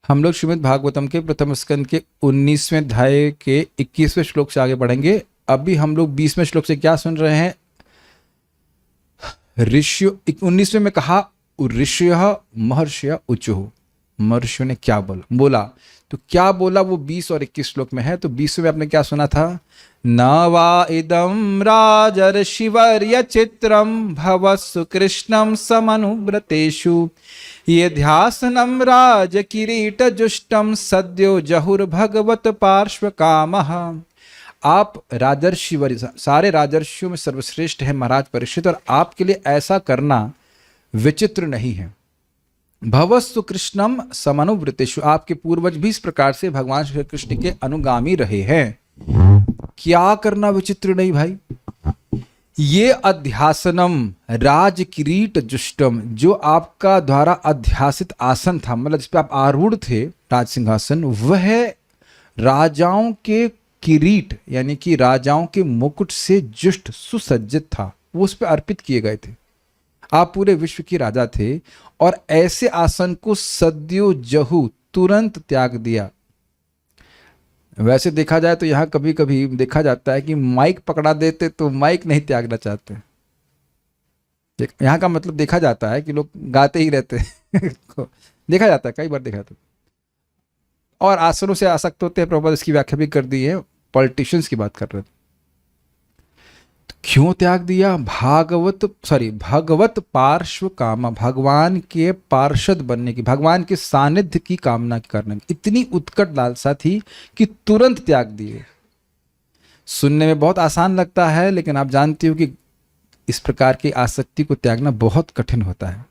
हम लोग श्रीमद् भागवतम के प्रथम स्कंद के 19वें अध्याय के 21वें श्लोक से आगे बढ़ेंगे। अभी हम लोग 20वें श्लोक से क्या सुन रहे हैं? ऋषि 19वें में कहा ऋषय महर्षय उचुः, महर्षियों ने क्या बोला तो क्या बोला वो 20 और 21 श्लोक में है। तो 20 में आपने क्या सुना था? न वा इदं राजर्षिवर्य चित्रम भवस्सु कृष्णं समनुव्रतेषु ये ध्यासनम राज किरीट जुष्टम सद्यो जहुर्भगवत पार्श्व कामः। आप राजर्षिवर्य, सारे राजर्षियों में सर्वश्रेष्ठ है महाराज परीक्षित, और आपके लिए ऐसा करना विचित्र नहीं है। भवस्तु कृष्णम समनुव्रतेषु, आपके पूर्वज भी इस प्रकार से भगवान श्री कृष्ण के अनुगामी रहे हैं। क्या करना विचित्र नहीं भाई? ये अध्यासनम राज किरीट जुष्टम, जो आपका द्वारा अध्यासित आसन था, मतलब जिस पे आप आरूढ़ थे राज सिंहासन, वह राजाओं के किरीट यानी कि राजाओं के मुकुट से जुष्ट सुसज्जित था, वो उस पर अर्पित किए गए थे। आप पूरे विश्व के राजा थे और ऐसे आसन को सद्यो जहु तुरंत त्याग दिया। वैसे देखा जाए तो यहाँ कभी कभी देखा जाता है कि माइक पकड़ा देते तो माइक नहीं त्यागना चाहते। यहाँ का मतलब देखा जाता है कि लोग गाते ही रहते देखा जाता है, कई बार देखा जाता है। और आसनों से आसक्त होते हैं, प्रभुपाद इसकी व्याख्या भी कर दी है, पॉलिटिशियंस की बात कर रहे थे। तो क्यों त्याग दिया? भगवत पार्श्व कामा, भगवान के पार्षद बनने की, भगवान के सानिध्य की कामना करने की इतनी उत्कट लालसा थी कि तुरंत त्याग दिए। सुनने में बहुत आसान लगता है, लेकिन आप जानते हो कि इस प्रकार की आसक्ति को त्यागना बहुत कठिन होता है।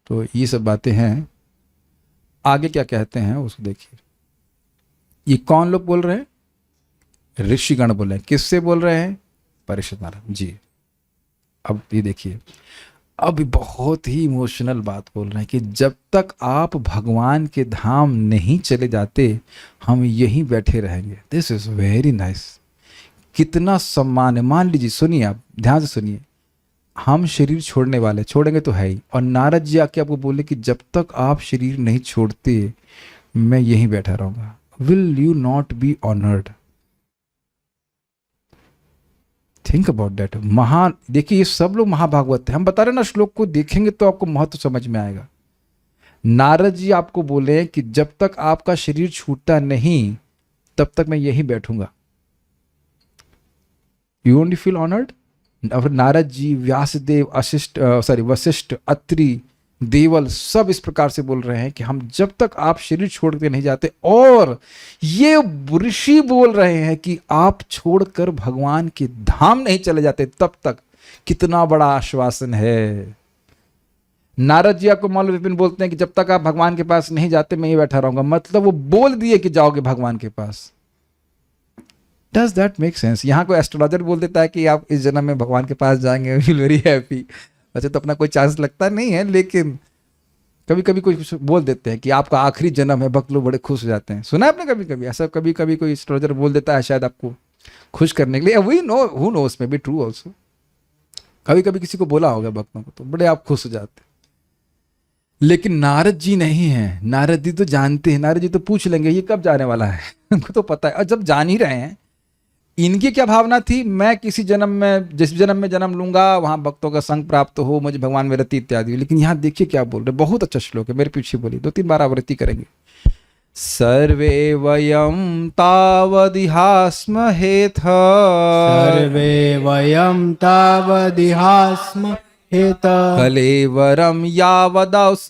तो ये सब बातें हैं। आगे क्या कहते हैं उसको देखिए। ये कौन लोग बोल रहे हैं? ऋषिगण बोल रहे हैं। किससे बोल रहे हैं? परीक्षित महाराज जी। अब ये देखिए, अब बहुत ही इमोशनल बात बोल रहे हैं कि जब तक आप भगवान के धाम नहीं चले जाते हम यहीं बैठे रहेंगे। This is very nice. कितना सम्मान है। मान लीजिए, सुनिए, आप ध्यान से सुनिए, हम शरीर छोड़ने वाले, छोड़ेंगे तो है ही, और नारद जी आके आपको बोले कि जब तक आप शरीर नहीं छोड़ते मैं यहीं बैठा रहूंगा। Will you not be honoured? Think about that. महान, देखिए ये सब लोग महाभागवत है। हम बता रहे ना, श्लोक को देखेंगे तो आपको महत्व समझ में आएगा। नारद जी आपको बोले कि जब तक आपका शरीर छूटता नहीं तब तक मैं यहीं बैठूंगा। You only feel honoured? और नारद जी, व्यासदेव, वशिष्ठ, अत्रि, देवल सब इस प्रकार से बोल रहे हैं कि हम जब तक आप शरीर छोड़ के नहीं जाते, और ये ऋषि बोल रहे हैं कि आप छोड़कर भगवान के धाम नहीं चले जाते तब तक। कितना बड़ा आश्वासन है। नारद जी आपको मौल विपिन बोलते हैं कि जब तक आप भगवान के पास नहीं जाते मैं ये बैठा रहूंगा, मतलब वो बोल दिए कि जाओगे भगवान के पास। Does that make sense? यहाँ कोई एस्ट्रोलॉजर बोल देता है कि आप इस जन्म में भगवान के पास जाएंगे, विल वेरी हैप्पी। वैसे तो अपना कोई चांस लगता नहीं है, लेकिन कभी कभी कोई बोल देते हैं कि आपका आखिरी जन्म है, भक्त लोग बड़े खुश हो जाते हैं। सुना है आपने कभी कभी ऐसा? कभी कभी कोई एस्ट्रोलॉजर बोल देता है शायद आपको खुश करने के लिए। We know, who knows, maybe true also. कभी कभी किसी को बोला होगा भक्तों को, तो बड़े आप खुश हो जाते हैं। लेकिन नारद जी नहीं है। नारद जी तो जानते हैं, नारद जी तो पूछ लेंगे ये कब जाने वाला है उनको तो पता है। और जब जान ही रहे हैं, इनकी क्या भावना थी? मैं किसी जन्म में, जिस जन्म में जन्म लूंगा वहां भक्तों का संग प्राप्त हो, मुझे भगवान में रति इत्यादि। लेकिन यहाँ देखिए क्या बोल रहे, बहुत अच्छा श्लोक है, मेरे पीछे बोलिए, 2-3 बार आवृत्ति करेंगे। सर्वे वयम तावदिहास्महेथ, सर्वे वयम तावदिहास्महेत, कलेवरम यावदसौ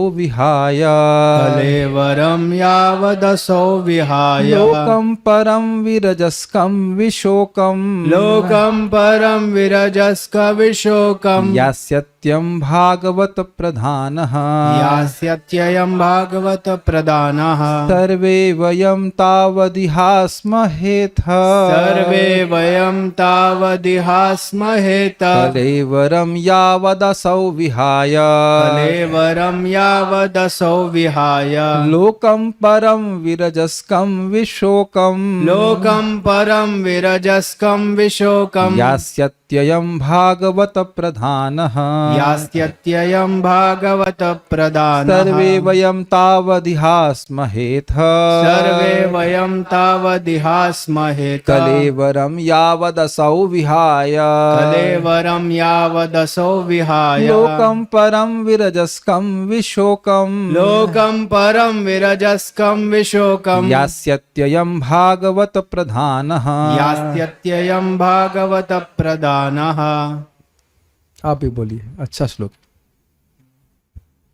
विहाय, कलेवरम यावदसौ विहाय, लोकं परम विरजस्कं विशोकं, लोकं परम विरजस्क विशोकं, यास्यत्यं भागवत प्रधानः, यास्यत्ययं भागवत प्रधानः, सर्वे वयं तावदिहास्महेथ, सर्वे वयं तावदिहास्महेत, कलेवरं यावदसौ विहाय, कलेवरं यावदसौ विहाय, लोकं परम विरजस्कं विशोकं, लोकं परम विरजस्कं विशोकं, यास्यत्यं यास्यत्ययं भागवत प्रधानः यास्यत्ययं भागवत प्रदानः सर्वे वयं तावदिहास्महेथ सर्वे वयं तावदिहास्महे कलेवरं यावदसौ विहाय कलेवरं यावदसौ विहाय लोकं परं विरजस्कं विशोकम् लोकं परं विरजस्कं विशोकम् यास्यत्ययं भागवत प्रधानः। यास्यत्ययं भागवत प्रदानः। आप भी बोलिए, अच्छा श्लोक।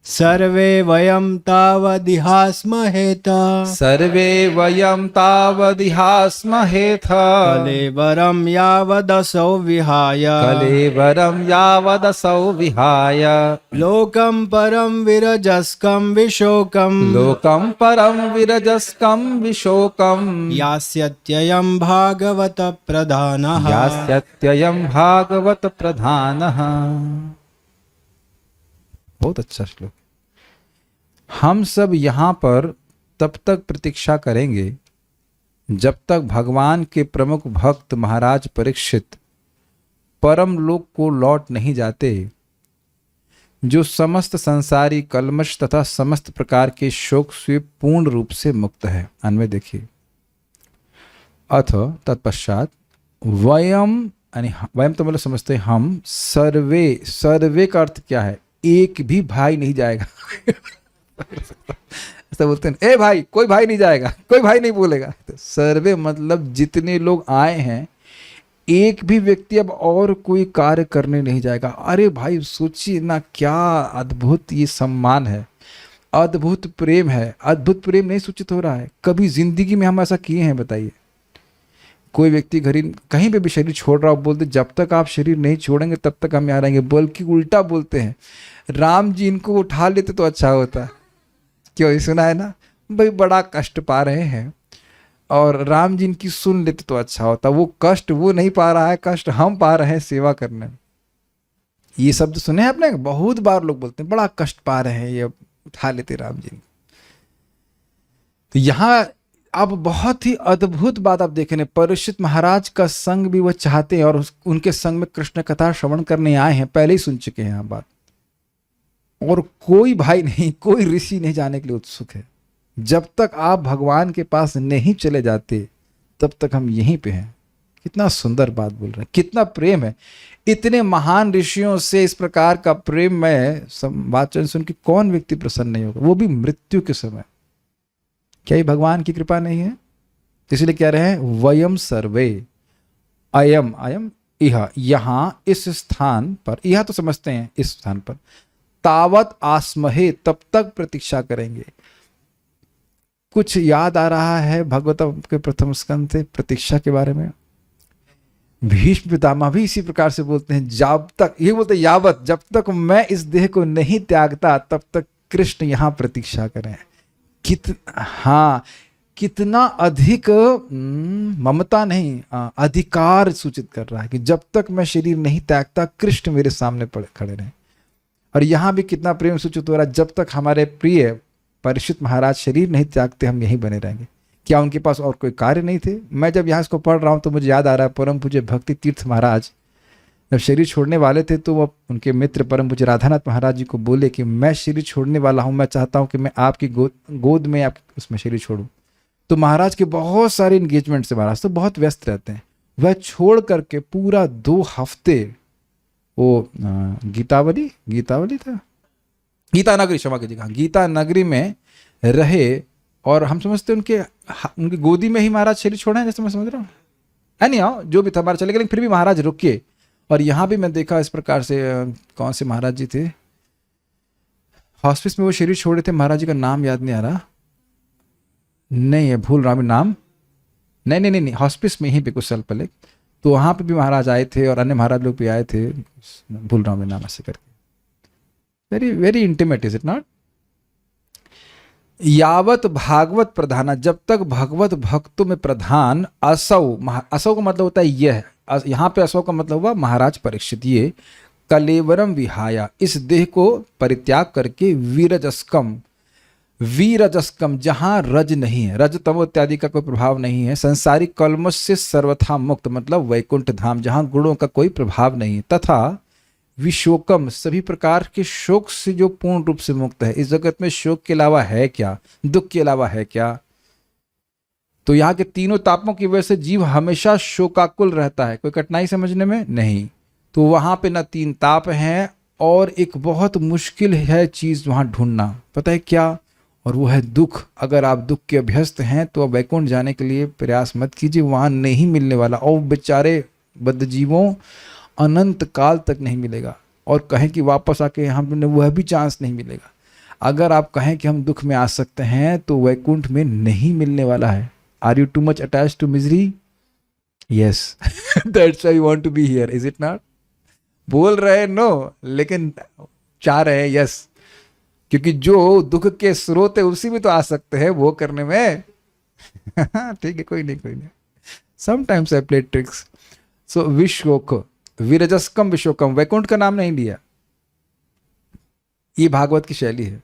सर्वे वयं तावदिहास्महेत सर्वे वयं तावदिहास्महेथ कलेवरं यावदसौ विहाय कलेवरं यावदसौ विहाय लोकं परं विरजस्कं विशोकम् लोकं परं विरजस्कं विशोकम् यास्यत्ययं भागवत प्रधानः यास्यत्ययं भागवत प्रधानः। बहुत अच्छा श्लोक। हम सब यहाँ पर तब तक प्रतीक्षा करेंगे जब तक भगवान के प्रमुख भक्त महाराज परीक्षित परम लोक को लौट नहीं जाते, जो समस्त संसारी कल्मश तथा समस्त प्रकार के शोक से पूर्ण रूप से मुक्त है। अन्वय देखिए, अथ तत्पश्चात वयम, यानी वयम तो मतलब समझते हैं हम, सर्वे, सर्वे का अर्थ क्या है? एक भी भाई नहीं जाएगा ऐसा बोलते हैं, ए भाई, कोई भाई नहीं जाएगा, कोई भाई नहीं बोलेगा। तो सर्वे मतलब जितने लोग आए हैं, एक भी व्यक्ति अब और कोई कार्य करने नहीं जाएगा। अरे भाई सोचिए ना, क्या अद्भुत ये सम्मान है, अद्भुत प्रेम है। अद्भुत प्रेम नहीं सूचित हो रहा है कभी जिंदगी में हम ऐसा किए हैं? बताइए। कोई व्यक्ति कहीं पे भी शरीर छोड़ रहा हो, बोलते जब तक आप शरीर नहीं छोड़ेंगे तब तक हम यहाँ रहेंगे। बल्कि उल्टा बोलते हैं, राम जी इनको उठा लेते तो अच्छा होता। क्यों? ये सुना है ना भाई, बड़ा कष्ट पा रहे हैं और राम जी इनकी सुन लेते तो अच्छा होता। वो कष्ट वो नहीं पा रहा है, कष्ट हम पा रहे हैं सेवा करने में। ये शब्द सुने हैं आपने? बहुत बार लोग बोलते हैं बड़ा कष्ट पा रहे हैं, ये उठा लेते राम जी। तो यहाँ अब बहुत ही अद्भुत बात आप देख रहे हैं, परीक्षित महाराज का संग भी वह चाहते हैं और उनके संग में कृष्ण कथा श्रवण करने आए हैं, पहले ही सुन चुके हैं यहाँ बात। और कोई भाई नहीं, कोई ऋषि नहीं जाने के लिए उत्सुक है। जब तक आप भगवान के पास नहीं चले जाते तब तक हम यहीं पे हैं। कितना सुंदर बात बोल रहे हैं, कितना प्रेम है। इतने महान ऋषियों से इस प्रकार का प्रेम में वाचन सुन के कौन व्यक्ति प्रसन्न नहीं होगा, वो भी मृत्यु के समय। क्या ये भगवान की कृपा नहीं है? इसलिए कह रहे हैं वयम सर्वे, अयम, अयम इह, यहाँ इस स्थान पर, यह तो समझते हैं इस स्थान पर, तावत आस्महे, तब तक प्रतीक्षा करेंगे। कुछ याद आ रहा है भगवत के प्रथम स्कंद से प्रतीक्षा के बारे में? भीष्म पितामह भी इसी प्रकार से बोलते हैं, जब तक, ये बोलते यावत, जब तक मैं इस देह को नहीं त्यागता तब तक कृष्ण यहाँ प्रतीक्षा करें। कितना अधिक ममता नहीं, अधिकार सूचित कर रहा है कि जब तक मैं शरीर नहीं त्यागता कृष्ण मेरे सामने खड़े रहे। और यहाँ भी कितना प्रेम सूचित हो रहा है, जब तक हमारे प्रिय परीक्षित महाराज शरीर नहीं त्यागते हम यहीं बने रहेंगे। क्या उनके पास और कोई कार्य नहीं थे? मैं जब यहाँ इसको पढ़ रहा हूँ तो मुझे याद आ रहा है, परम पूज्य भक्ति तीर्थ महाराज जब शरीर छोड़ने वाले थे तो वो उनके मित्र परम पूज्य राधानाथ महाराज जी को बोले कि मैं शरीर छोड़ने वाला हूँ, मैं चाहता हूँ कि मैं आपकी गोद में आप उसमें शरीर छोड़ूं। तो महाराज के बहुत सारे इंगेजमेंट से, महाराज तो बहुत व्यस्त रहते हैं, वह छोड़ करके पूरा 2 हफ्ते वो गीतावली था, गीता नगरी, क्षमा कीजिएगा, गीता नगरी में रहे। और हम समझते उनकी गोदी में ही महाराज शरीर छोड़ा है, जैसे मैं समझ रहा हूँ। नहीं आओ जो भी था हमारा चले गए, लेकिन फिर भी महाराज रुके। और यहाँ भी मैं देखा इस प्रकार से, कौन से महाराज जी थे हॉस्पिस में वो शरीर छोड़े थे, महाराज जी का नाम याद नहीं आ रहा, नहीं है, भूल रहा हूँ नाम, नहीं, हॉस्पिस में ही पे कुछ साल पहले, तो वहाँ पे भी महाराज आए थे और अन्य महाराज लोग भी आए थे, भूल रहा हूँ मैं नाम ऐसे करके। Very very intimate, is it not? यावत भागवत प्रधान, जब तक भगवत भक्तों में प्रधान, असौ, असौ का मतलब होता है यह, यहाँ पे असौ का मतलब हुआ महाराज परीक्षित, ये कलेवरम विहाया, इस देह को परित्याग करके वीरजस्कम, वीरजस्कम, जहां रज नहीं है, रज तमो इत्यादि का कोई प्रभाव नहीं है, संसारिक कल्मश से सर्वथा मुक्त, मतलब वैकुंठ धाम जहां गुणों का कोई प्रभाव नहीं है, तथा विशोकम, सभी प्रकार के शोक से जो पूर्ण रूप से मुक्त है। इस जगत में शोक के अलावा है क्या, दुख के अलावा है क्या? तो यहाँ के तीनों तापों की वजह से जीव हमेशा शोकाकुल रहता है। कोई कठिनाई समझने में? नहीं। तो वहां पे न तीन ताप हैं, और एक बहुत मुश्किल है चीज वहां ढूंढना, पता है क्या? और वो है दुख। अगर आप दुख के अभ्यस्त हैं तो अब वैकुंठ जाने के लिए प्रयास मत कीजिए, वहां नहीं मिलने वाला, और बेचारे बद्धजीवों अनंत काल तक नहीं मिलेगा। और कहें कि वापस आके हमने, वह भी चांस नहीं मिलेगा। अगर आप कहें कि हम दुख में आ सकते हैं तो वैकुंठ में नहीं मिलने वाला है। Are you too much attached to misery? Yes, that's why you want to be here, is it not? बोल रहे हैं नो, लेकिन चाह रहे हैं यस, क्योंकि जो दुख के स्रोत है उसी में तो आ सकते हैं वो करने में। ठीक है, कोई नहीं कोई नहीं, समटाइम्स आई प्ले ट्रिक्स। सो विशोक, विरजस्कम विशोकम, वैकुंठ का नाम नहीं लिया, ये भागवत की शैली है।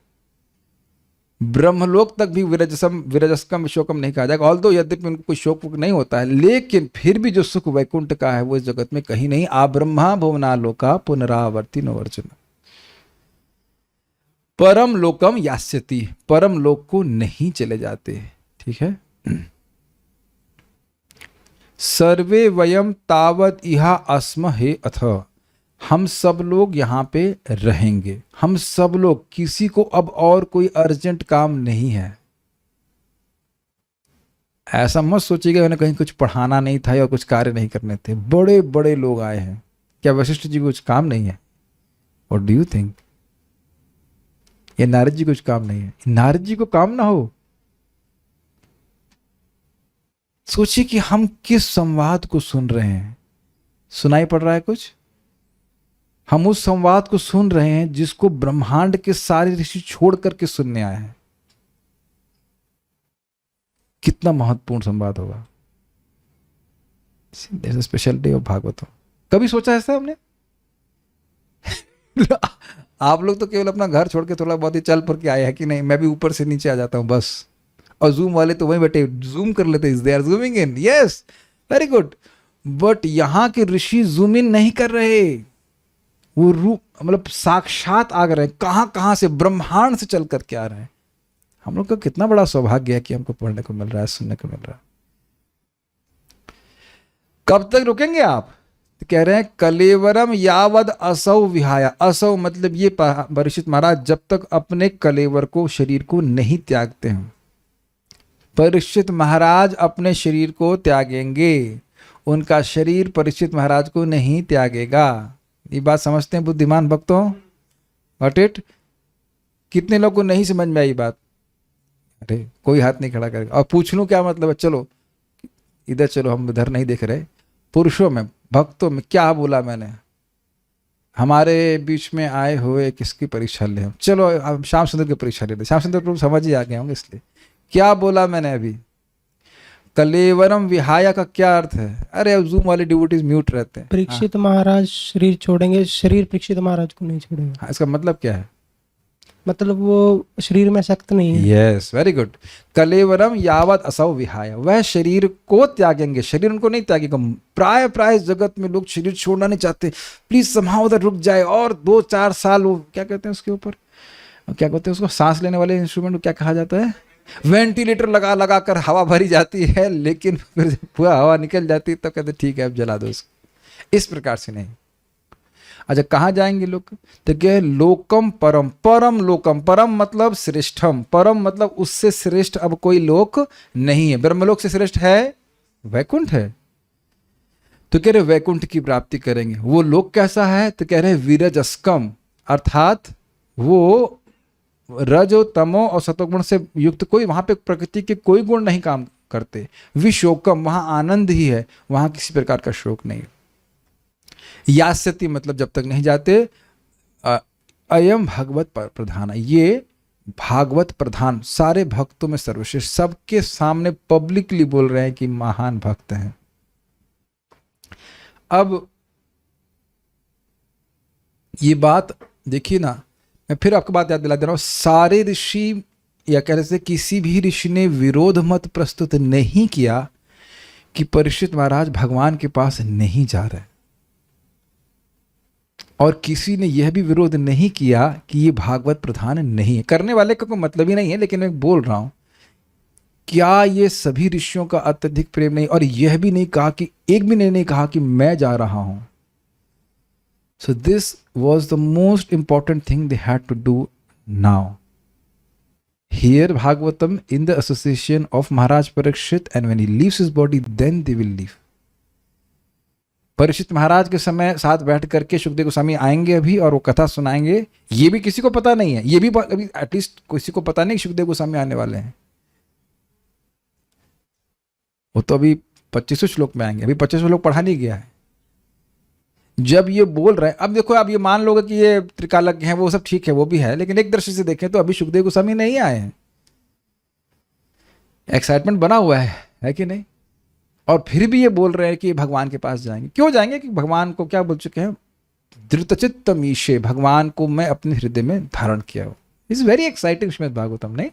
ब्रह्मलोक तक भी विरजस्कम विशोकम नहीं कहा जाएगा, ऑल्दो यद्यपि उनको कोई शोक नहीं होता है, लेकिन फिर भी जो सुख वैकुंठ का है वो इस जगत में कहीं नहीं। आ ब्रह्मा भुवनालोका पुनरावर्ती न अर्जुन। परम लोकम यास्यति, परम लोक को नहीं चले जाते, ठीक है। सर्वे वयम तावत इहा अस्म हे अथ, हम सब लोग यहाँ पे रहेंगे, हम सब लोग, किसी को अब और कोई अर्जेंट काम नहीं है। ऐसा मत सोचिएगा मैंने कहीं कुछ पढ़ाना नहीं था या कुछ कार्य नहीं करने थे। बड़े बड़े लोग आए हैं, क्या वशिष्ठ जी को कुछ काम नहीं है? What do you think? ये नारद जी को कुछ काम नहीं है? नारद जी को काम ना हो? सोचिए कि हम किस संवाद को सुन रहे हैं। सुनाई पड़ रहा है कुछ? हम उस संवाद को सुन रहे हैं जिसको ब्रह्मांड के सारे ऋषि छोड़ करके सुनने आए हैं। कितना महत्वपूर्ण संवाद होगा। Special day of Bhagavatam. कभी सोचा ऐसा हमने? आप लोग तो केवल अपना घर छोड़ के थोड़ा बहुत ही चल पड़ के आए हैं कि नहीं, मैं भी ऊपर से नीचे आ जाता हूं बस। और जूम वाले तो वहीं बैठे जूम कर लेते, they are zooming in, yes very good. But यहां के ऋषि जूम इन नहीं कर रहे, वो रूप मतलब साक्षात आ रहे हैं, कहां कहां से, ब्रह्मांड से चल करके आ रहे हैं। हम लोग का कितना बड़ा सौभाग्य है कि हमको पढ़ने को मिल रहा है, सुनने को मिल रहा है। कब तक रुकेंगे आप? तो कह रहे हैं कलेवरम यावद असौ विहाया। असौ मतलब ये परीक्षित महाराज जब तक अपने कलेवर को, शरीर को नहीं त्यागते हैं। परीक्षित महाराज अपने शरीर को त्यागेंगे, उनका शरीर परीक्षित महाराज को नहीं त्यागेगा। ये बात समझते हैं बुद्धिमान भक्तों? What it? कितने लोग को नहीं समझ में आई बात? अरे कोई हाथ नहीं खड़ा करेगा। और पूछ लूं क्या मतलब है? चलो इधर चलो, हम इधर नहीं देख रहे। पुरुषों में, भक्तों में क्या बोला मैंने? हमारे बीच में आए हुए किसकी परीक्षा ले हम? चलो हम श्याम सुंदर की परीक्षा ले लें। श्याम सुंदर प्रभु समझ ही आ गए होंगे, इसलिए क्या बोला मैंने अभी? कलेवरम विहाया का क्या अर्थ है? अरे अब जूम वाले डिवोटीज म्यूट रहते हैं। परीक्षित महाराज शरीर छोड़ेंगे, शरीर परीक्षित महाराज को नहीं छोड़ेगा। हाँ, इसका मतलब क्या है? मतलब वो शरीर में शक्त नहीं है। Yes very good. कलेवरम यावत असौ विहाय, वह शरीर को त्यागेंगे, शरीर उनको नहीं त्यागेगा। प्राय प्राय जगत में लोग शरीर छोड़ना नहीं चाहते, प्लीज समहाउ उधर रुक जाए और 2-4 साल, वो क्या कहते हैं उसके ऊपर, क्या कहते हैं उसको, सांस लेने वाले इंस्ट्रूमेंट को क्या कहा जाता है? वेंटिलेटर लगा लगा कर हवा भरी जाती है, लेकिन फिर पूरा हवा निकल जाती है तो कहते ठीक है अब जला दो इसको। इस प्रकार से नहीं। अच्छा कहाँ जाएंगे लोग? तो क्या है? लोकम परम, परम लोकम, परम मतलब श्रेष्ठम, परम मतलब उससे श्रेष्ठ अब कोई लोक नहीं है। ब्रह्मलोक से श्रेष्ठ है वैकुंठ है। तो कह रहे वैकुंठ की प्राप्ति करेंगे। वो लोक कैसा है? तो कह रहे विरजस्कम, अर्थात वो रजो तमो और सतोगुण से युक्त, कोई वहां पे प्रकृति के कोई गुण नहीं काम करते। विशोकम, वहां आनंद ही है, वहां किसी प्रकार का शोक नहीं। यास्यति मतलब जब तक नहीं जाते। अयम भगवत प्रधान, ये भागवत प्रधान, सारे भक्तों में सर्वश्रेष्ठ, सबके सामने पब्लिकली बोल रहे हैं कि महान भक्त हैं। अब ये बात देखिए ना, मैं फिर आपको बात याद दिला दे रहा हूं, सारे ऋषि या कह से किसी भी ऋषि ने विरोध मत प्रस्तुत नहीं किया कि परीक्षित महाराज भगवान के पास नहीं जा रहे, और किसी ने यह भी विरोध नहीं किया कि ये भागवत प्रधान नहीं है। करने वाले का कोई मतलब ही नहीं है, लेकिन मैं बोल रहा हूं क्या ये सभी ऋषियों का अत्यधिक प्रेम नहीं, और यह भी नहीं कहा कि एक भी ने नहीं कहा कि मैं जा रहा हूं। So this was the most important thing they had to do now here Bhagavatam in the association of Maharaj Parikshit, and when he leaves his body then they will leave. Parikshit Maharaj के समय साथ बैठ करके सुखदेव गोस्वामी आएंगे अभी और वो कथा सुनाएंगे। ये भी किसी को पता नहीं है, ये भी अभी एटलीस्ट किसी को पता नहीं कि सुखदेव गोस्वामी आने वाले हैं। वो तो अभी 25 श्लोक में आएंगे, अभी 25 श्लोक पढ़ा नहीं गया है। जब ये बोल रहे हैं, अब देखो आप ये मान लोगे कि ये त्रिकालज्ञ हैं, वो सब ठीक है, वो भी है, लेकिन एक दृष्टि से देखें तो अभी सुखदेव गोस्वामी नहीं आए हैं। एक्साइटमेंट बना हुआ है कि नहीं? और फिर भी ये बोल रहे हैं कि भगवान के पास जाएंगे। क्यों जाएंगे? कि भगवान को क्या बोल चुके हैं, धृतचित्तम ईशे, भगवान को मैं अपने हृदय में धारण किया हूं। Is very exciting Shrimad Bhagavatam, नहीं?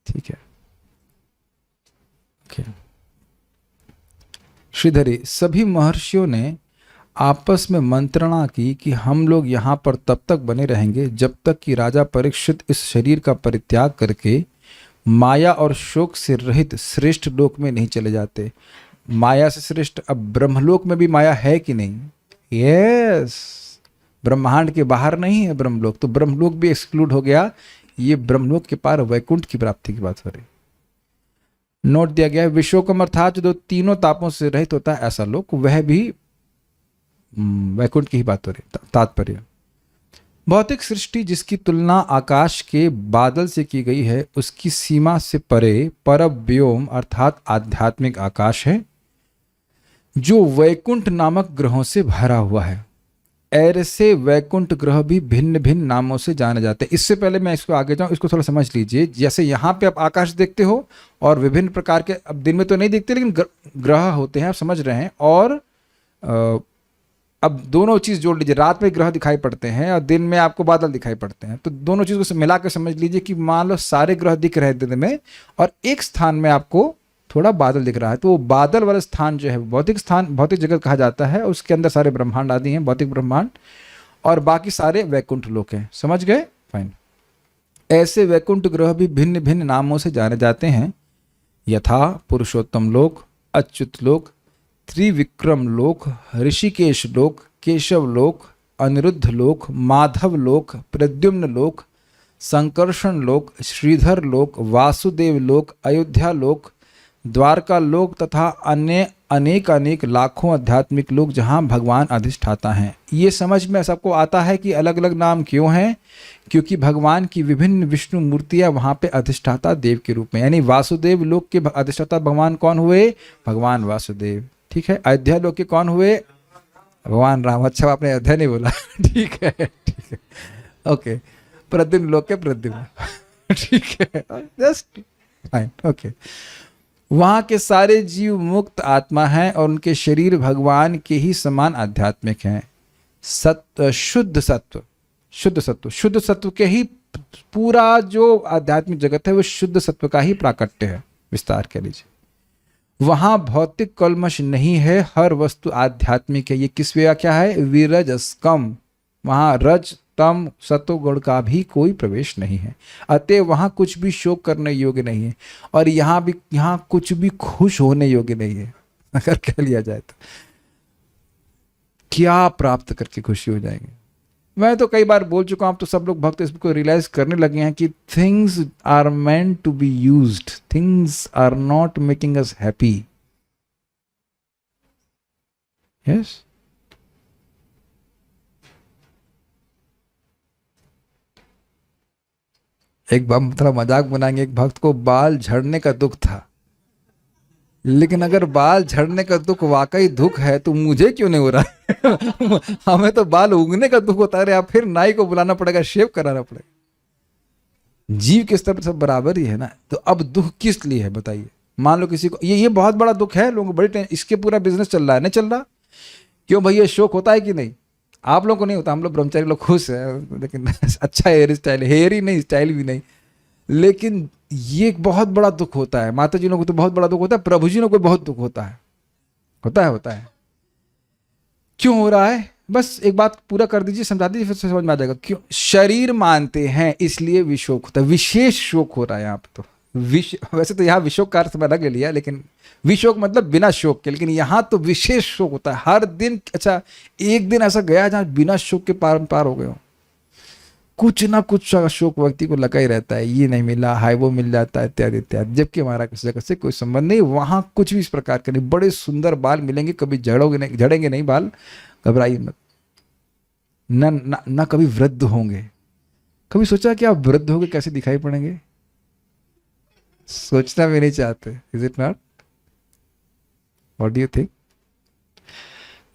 ठीक है, ओके। श्रीधरी, सभी महर्षियों ने आपस में मंत्रणा की कि हम लोग यहाँ पर तब तक बने रहेंगे जब तक कि राजा परीक्षित इस शरीर का परित्याग करके माया और शोक से रहित श्रेष्ठ लोक में नहीं चले जाते। माया से श्रेष्ठ अब ब्रह्मलोक में भी माया है कि नहीं? यस, ब्रह्मांड के बाहर नहीं है ब्रह्मलोक, तो ब्रह्मलोक भी एक्सक्लूड हो गया। ये ब्रह्मलोक के पार वैकुंठ की प्राप्ति की बात हो रही। नोट दिया गया है, विशोकम अर्थात जो तीनों तापों से रहित होता है ऐसा लोक, वह भी वैकुंठ की ही बात हो रही। तात्पर्य, भौतिक सृष्टि जिसकी तुलना आकाश के बादल से की गई है, उसकी सीमा से परे परव्योम अर्थात आध्यात्मिक आकाश है जो वैकुंठ नामक ग्रहों से भरा हुआ है। ऐसे वैकुंठ ग्रह भी भिन्न भिन्न नामों से जाने जाते हैं। इससे पहले मैं इसको आगे जाऊं, इसको थोड़ा समझ लीजिए। जैसे यहाँ पे आप आकाश देखते हो और विभिन्न प्रकार के, अब दिन में तो नहीं दिखते लेकिन ग्रह होते हैं, आप समझ रहे हैं। और अब दोनों चीज़ जोड़ लीजिए, रात में ग्रह दिखाई पड़ते हैं और दिन में आपको बादल दिखाई पड़ते हैं, तो दोनों चीज़ को मिला कर समझ लीजिए कि मान लो सारे ग्रह दिख रहे हैं दिन में और एक स्थान में आपको थोड़ा बादल दिख रहा है, तो वो बादल वाला स्थान जो है भौतिक स्थान, भौतिक जगत कहा जाता है। उसके अंदर सारे ब्रह्मांड आदि हैं, भौतिक ब्रह्मांड, और बाकी सारे वैकुंठ लोक हैं। समझ गए? फाइन। ऐसे वैकुंठ ग्रह भी भिन्न भिन्न नामों से जाने जाते हैं, यथा पुरुषोत्तम लोक, अच्युत लोक, त्रिविक्रम लोक, ऋषिकेश लोक, केशव लोक, अनिरुद्ध लोक, माधव लोक, प्रद्युम्न लोक, संकर्षण लोक, श्रीधर लोक, वासुदेव लोक, अयोध्या लोक, द्वारका लोक तथा अन्य अनेक अनेक लाखों आध्यात्मिक लोक जहाँ भगवान अधिष्ठाता हैं। ये समझ में सबको आता है कि अलग अलग नाम क्यों हैं? क्योंकि भगवान की विभिन्न विष्णु मूर्तियाँ वहाँ पे अधिष्ठाता देव के रूप में, यानी वासुदेव लोक के अधिष्ठाता भगवान कौन हुए? भगवान वासुदेव। ठीक है। अयोध्या लोक के कौन हुए? भगवान राम। अच्छा, आपने अयोध्या नहीं बोला। ठीक है, ठीक है, ओके। प्रद्युम्न लोक के प्रद्युम्न। ठीक है, जस्ट फाइन, ओके। वहाँ के सारे जीव मुक्त आत्मा हैं और उनके शरीर भगवान के ही समान आध्यात्मिक हैं। सत्व, शुद्ध सत्व, शुद्ध सत्व, शुद्ध सत्व के ही पूरा जो आध्यात्मिक जगत है वो शुद्ध सत्व का ही प्राकट्य है। विस्तार कर लीजिए। वहाँ भौतिक कल्मश नहीं है, हर वस्तु आध्यात्मिक है। ये किस वे क्या है? विरजस्कम। वहाँ रज तम सत्व गुण का भी कोई प्रवेश नहीं है, अतः वहाँ कुछ भी शोक करने योग्य नहीं है और यहाँ कुछ भी खुश होने योग्य नहीं है। अगर कह लिया जाए तो क्या प्राप्त करके खुशी हो जाएंगे? मैं तो कई बार बोल चुका हूं, अब तो सब लोग भक्त इसको रियलाइज करने लगे हैं कि things are meant to be used, things are not making us happy. Yes, एक बार थोड़ा मजाक बनाएंगे, एक भक्त को बाल झड़ने का दुख था, लेकिन अगर बाल झड़ने का दुख वाकई दुख है तो मुझे क्यों नहीं हो रहा है? हमें तो बाल उगने का दुख होता है, फिर नाई को बुलाना पड़ेगा, शेव कराना पड़ेगा। जीव के स्तर पर सब बराबर ही है ना, तो अब दुख किस लिए है बताइए? मान लो किसी को ये बहुत बड़ा दुख है, लोगों को बड़ी इसके पूरा बिजनेस चल रहा है, नहीं चल रहा? क्यों भैया, शौक होता है कि नहीं? आप लोग को नहीं होता, हम लोग ब्रह्मचारी लोग खुश है, लेकिन अच्छा हेयर स्टाइल, हेयर ही नहीं, स्टाइल भी नहीं। लेकिन ये एक बहुत बड़ा दुख होता है। माता जी को तो बहुत बड़ा दुख होता है, प्रभु जी को बहुत दुख होता है। होता है। क्यों हो रहा है? बस एक बात पूरा कर दीजिए, समझा दीजिए, फिर समझ में आ जाएगा क्यों। शरीर मानते हैं इसलिए विशोक होता है। विशेष शोक हो रहा है यहाँ पे तो। वैसे तो यहाँ विशोक का अर्थ अलग ले लिया, लेकिन विशोक मतलब बिना शोक के, लेकिन यहाँ तो विशेष शोक होता है हर दिन। अच्छा, एक दिन ऐसा गया जहाँ बिना शोक के पार हो गए हो। कुछ ना कुछ शोक व्यक्ति को लगा ही रहता है, ये नहीं मिला, हाय वो मिल जाता है, इत्यादि इत्यादि। जबकि हमारा किसी जगह से कोई संबंध नहीं, वहां कुछ भी इस प्रकार के नहीं। बड़े सुंदर बाल मिलेंगे, कभी झड़ेंगे नहीं बाल, घबराइए मत। ना कभी वृद्ध होंगे। कभी सोचा कि आप वृद्ध होगे कैसे दिखाई पड़ेंगे? सोचना भी नहीं चाहते। Is it not? What do you think?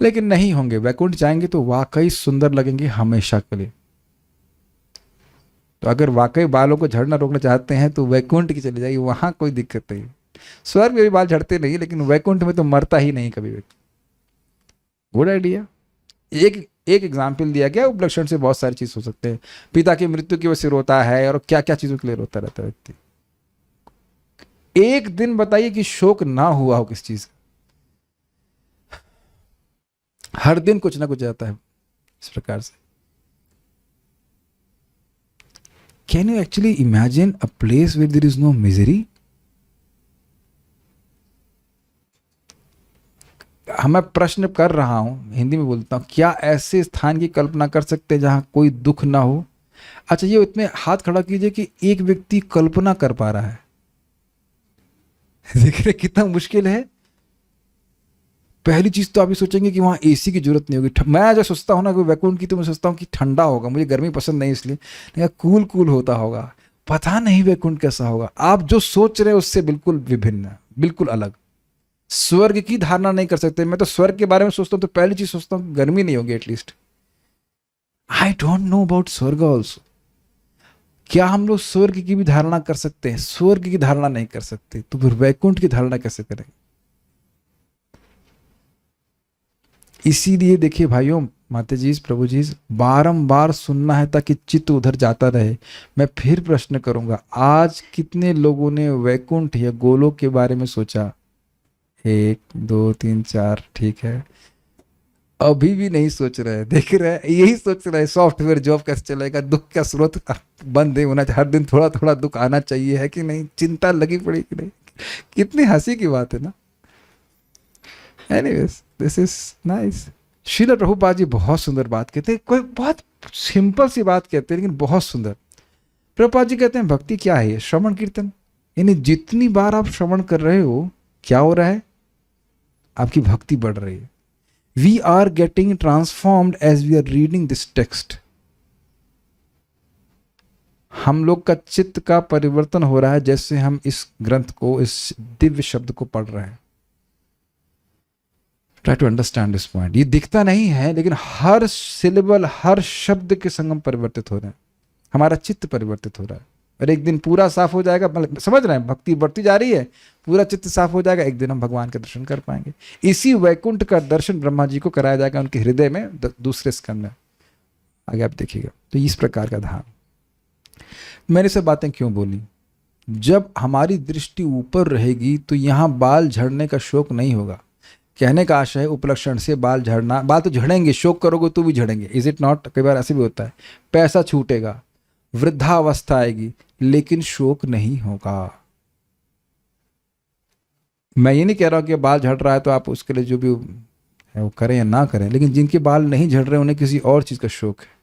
लेकिन नहीं होंगे। वैकुंठ जाएंगे तो वाकई सुंदर लगेंगे हमेशा के लिए। तो अगर वाकई बालों को झड़ना रोकना चाहते हैं तो वैकुंठ की चले जाइए, वहां कोई दिक्कत नहीं। स्वर्ग में भी बाल झड़ते नहीं, लेकिन वैकुंठ में तो मरता ही नहीं कभी भी। Good idea. एक एग्जाम्पल दिया गया, उपलक्षण से बहुत सारी चीज हो सकते हैं। पिता की मृत्यु की वजह से रोता है, और क्या क्या चीजों के लिए रोता रहता है व्यक्ति। एक दिन बताइए कि शोक ना हुआ हो किस चीज का। हर दिन कुछ ना कुछ आता है इस प्रकार से। Can you actually imagine a place where there is no misery? मैं प्रश्न कर रहा हूं, हिंदी में बोलता हूं, क्या ऐसे स्थान की कल्पना कर सकते हैं जहां कोई दुख ना हो? अच्छा, ये इतने हाथ खड़ा कीजिए कि एक व्यक्ति कल्पना कर पा रहा है। देख रहे कितना मुश्किल है। पहली चीज तो आप ये सोचेंगे कि वहां एसी की जरूरत नहीं होगी। मैं जो सोचता हूं ना कि वैकुंठ की, तो मैं सोचता हूं कि ठंडा होगा, मुझे गर्मी पसंद नहीं इसलिए, लेकिन कूल कूल होता होगा। पता नहीं वैकुंठ कैसा होगा। आप जो सोच रहे हैं उससे बिल्कुल विभिन्न है, बिल्कुल अलग। स्वर्ग की धारणा नहीं कर सकते। मैं तो स्वर्ग के बारे में सोचता हूं तो पहली चीज सोचता हूं गर्मी नहीं होगी at least. I don't know about स्वर्ग ऑल्सो। क्या हम लोग स्वर्ग की भी धारणा कर सकते हैं? स्वर्ग की धारणा नहीं कर सकते, तो फिर वैकुंठ की धारणा कैसे करेंगे? इसीलिए देखिए भाइयों, माता जी, प्रभु जी, बारंबार सुनना है ताकि चित्त उधर जाता रहे। मैं फिर प्रश्न करूंगा, आज कितने लोगों ने वैकुंठ या गोलोक के बारे में सोचा? 1 2 3 4, ठीक है। अभी भी नहीं सोच रहे। देख रहे हैं, यही सोच रहे हैं सॉफ्टवेयर जॉब कैसे चलेगा, दुख का स्रोत बंद नहीं होना चाहिए, हर दिन थोड़ा थोड़ा दुख आना चाहिए, है कि नहीं? चिंता लगी पड़ी कि नहीं? कितनी हंसी की बात है ना। Anyways, this is nice. Srila Prabhupada ji बहुत सुंदर बात कहते हैं। कोई बहुत सिंपल सी बात कहते हैं, लेकिन बहुत सुंदर। प्रभुपाद जी कहते हैं भक्ति क्या है? श्रवण कीर्तन। यानी जितनी बार आप श्रवण कर रहे हो, क्या हो रहा है? आपकी भक्ति बढ़ रही है। We are getting transformed as we are reading this text. हम लोग का चित्त का परिवर्तन हो रहा है जैसे हम इस ग्रंथ को, इस दिव्य शब्द को पढ़ रहे हैं। Try to understand this point. ये दिखता नहीं है, लेकिन हर सिलेबल, हर शब्द के संग हम परिवर्तित हो रहे हैं। हमारा चित्त परिवर्तित हो रहा है, और एक दिन पूरा साफ हो जाएगा। मतलब समझ रहे हैं, भक्ति बढ़ती जा रही है, पूरा चित्त साफ हो जाएगा, एक दिन हम भगवान के दर्शन कर पाएंगे। इसी वैकुंठ का दर्शन ब्रह्मा जी को कराया जाएगा उनके हृदय में, दूसरे स्कंद में। आगे आप देखिएगा। तो इस प्रकार का ध्यान। मैंने सब बातें क्यों बोली? जब हमारी दृष्टि ऊपर रहेगी तो यहाँ बाल झड़ने का शौक नहीं होगा। कहने का आशय है, उपलक्षण से बाल झड़ना, बाल तो झड़ेंगे, शोक करोगे तो भी झड़ेंगे। Is it not? कई बार ऐसे भी होता है। पैसा छूटेगा, वृद्धावस्था आएगी, लेकिन शोक नहीं होगा। मैं ये नहीं कह रहा हूं कि बाल झड़ रहा है तो आप उसके लिए जो भी है वो करें या ना करें, लेकिन जिनके बाल नहीं झड़ रहे उन्हें किसी और चीज का शौक है।